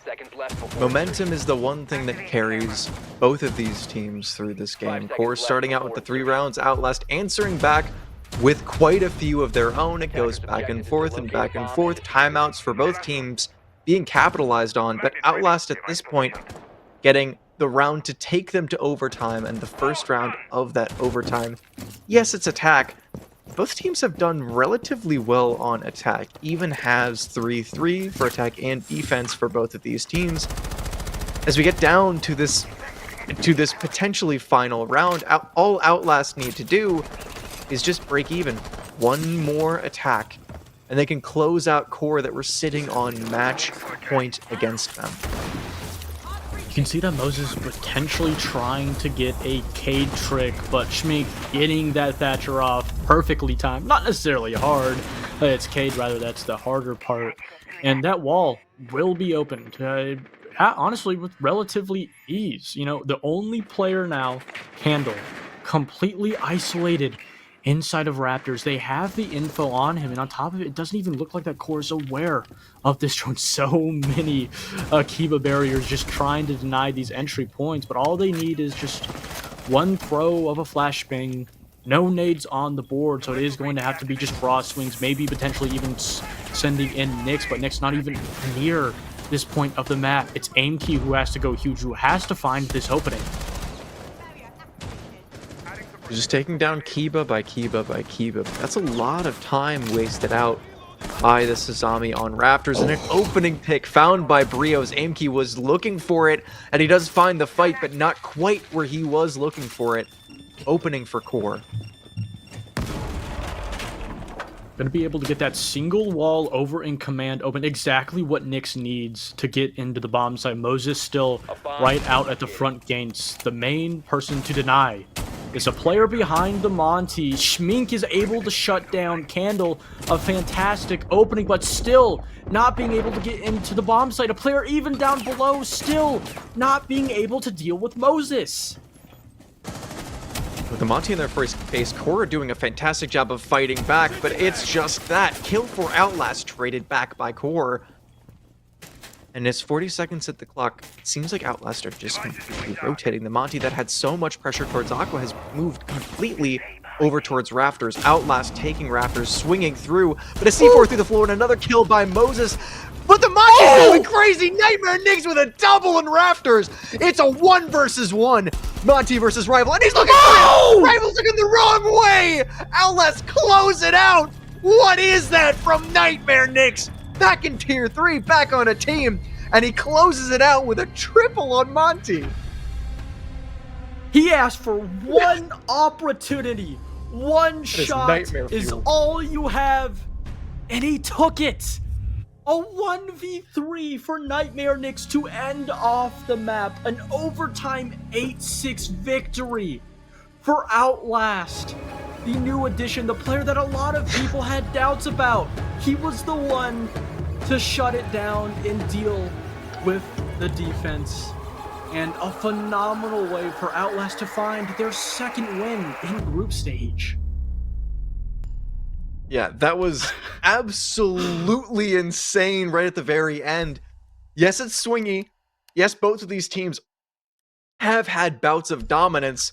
momentum is the one thing that carries both of these teams through this game. QoR starting out with the 3 rounds, Outlast answering back with quite a few of their own. It goes back and forth and back and forth. Timeouts for both teams being capitalized on, but Outlast at this point getting the round to take them to overtime, and the first round of that overtime. Yes, it's attack. Both teams have done relatively well on attack. Even has 3-3 for attack and defense for both of these teams. As we get down to this potentially final round, all Outlast need to do is just break even. One more attack, and they can close out QoR that were sitting on match point against them. You can see that Moses potentially trying to get a Cade trick, but Schmeek getting that Thatcher off perfectly timed. Not necessarily hard. It's Cade, rather, that's the harder part. And that wall will be opened, honestly, with relatively ease. You know, the only player now, Candle, completely isolated inside of Raptors. They have the info on him, and on top of it, it doesn't even look like that QoR is aware of this drone. So many Kiba barriers just trying to deny these entry points, but all they need is just one throw of a flashbang, no nades on the board, so it is going to have to be just raw swings, maybe potentially even sending in Nyx, but Nyx not even near this point of the map. It's Aimkey who has to go huge, who has to find this opening. Just taking down Kiba by Kiba by Kiba. That's a lot of time wasted out by the Sazami on Raptors. And an opening pick found by Brios. Aimkey was looking for it, and he does find the fight, but not quite where he was looking for it. Opening for QoR. Gonna be able to get that single wall over in command open, exactly what Nyx needs to get into the bomb site. Moses still right out at the front gates. The main person to deny is a player behind the Monty. Schmeek is able to shut down Candle. A fantastic opening, but still not being able to get into the bomb site. A player even down below still not being able to deal with Moses. With the Monty in their first face, QoR doing a fantastic job of fighting back, but it's just that. Kill for Outlast traded back by QoR. And it's 40 seconds at the clock. It seems like Outlast are just completely rotating. The Monty that had so much pressure towards Aqua has moved completely over towards Raptors. Outlast taking Raptors, swinging through, but a C4 through the floor and another kill by Moses. But the Monty's going crazy! Nightmare Nick's with a double in Rafters! It's a 1 versus 1! Monty versus Rival, and he's looking for it! Rival's looking the wrong way! Outlast close it out! What is that from Nightmare Nick's? Back in Tier 3, back on a team, and he closes it out with a triple on Monty. He asked for one opportunity. One shot nightmare is fuel. all you have, and he took it. A 1v3 for Nightmare Nick's to end off the map. An overtime 8-6 victory for Outlast. The new addition, the player that a lot of people had doubts about. He was the one to shut it down and deal with the defense. And a phenomenal way for Outlast to find their second win in group stage. Yeah, that was absolutely insane right at the very end. Yes, it's swingy. Yes, both of these teams have had bouts of dominance.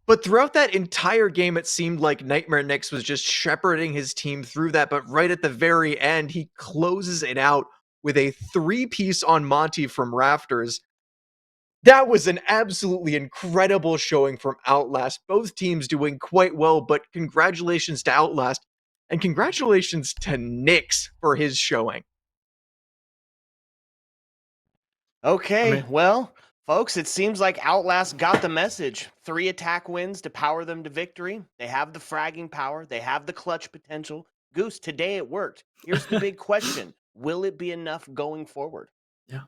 But throughout that entire game, it seemed like Nightmare Nick's was just shepherding his team through that. But right at the very end, he closes it out with a 3-piece on Monty from Rafters. That was an absolutely incredible showing from Outlast. Both teams doing quite well, but congratulations to Outlast. And congratulations to Nyx for his showing. Okay, well, folks, it seems like Outlast got the message. 3 attack wins to power them to victory. They have the fragging power. They have the clutch potential. Goose, today it worked. Here's the big question. Will it be enough going forward? Yeah.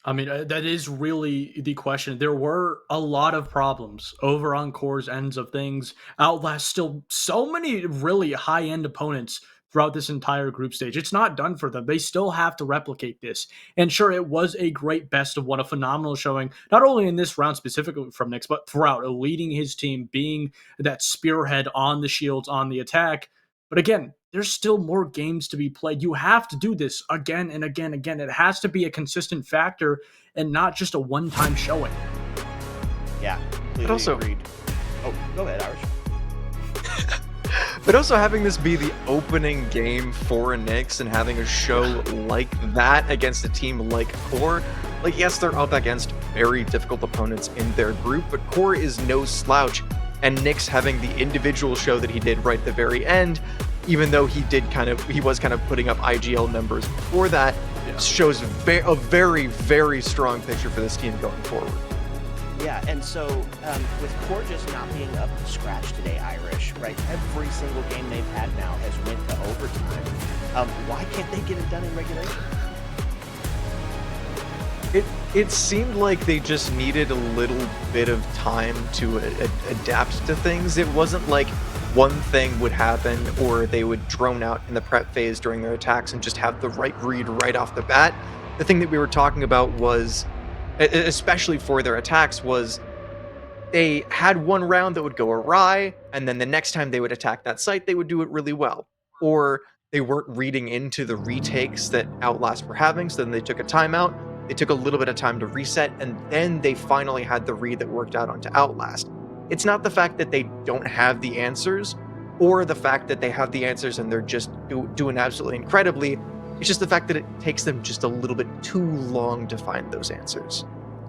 I mean, that is really the question. There were a lot of problems over on Core's ends of things. Outlast still so many really high-end opponents throughout this entire group stage. It's not done for them. They still have to replicate this. And sure, it was a great best of one, a phenomenal showing, not only in this round specifically from Nyx, but throughout, leading his team, being that spearhead on the shields, on the attack. But again, there's still more games to be played. You have to do this again and again and again. It has to be a consistent factor and not just a one-time showing. Yeah, completely But also- agreed. Oh, go ahead, Irish. But also having this be the opening game for Nyx and having a show like that against a team like QoR, like, yes, they're up against very difficult opponents in their group, but QoR is no slouch. And Nyx having the individual show that he did right at the very end, even though he was kind of putting up IGL numbers before that, shows a very, very strong picture for this team going forward. Yeah, and so with QoR just not being up to scratch today, Irish, right? Every single game they've had now has went to overtime. Why can't they get it done in regulation? It seemed like they just needed a little bit of time to adapt to things. It wasn't like one thing would happen or they would drone out in the prep phase during their attacks and just have the right read right off the bat. The thing that we were talking about was, especially for their attacks, was they had one round that would go awry, and then the next time they would attack that site, they would do it really well. Or they weren't reading into the retakes that Outlast were having, so then they took a timeout. They took a little bit of time to reset, and then they finally had the read that worked out onto Outlast. It's not the fact that they don't have the answers, or the fact that they have the answers and they're just doing absolutely incredibly. It's just the fact that it takes them just a little bit too long to find those answers.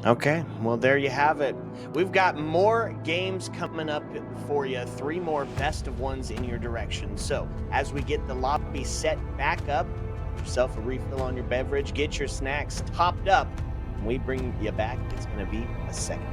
Okay, well, there you have it. We've got more games coming up for you, 3 more best of ones in your direction. So as we get the lobby set back up, get yourself a refill on your beverage, get your snacks topped up, when we bring you back, it's going to be a second.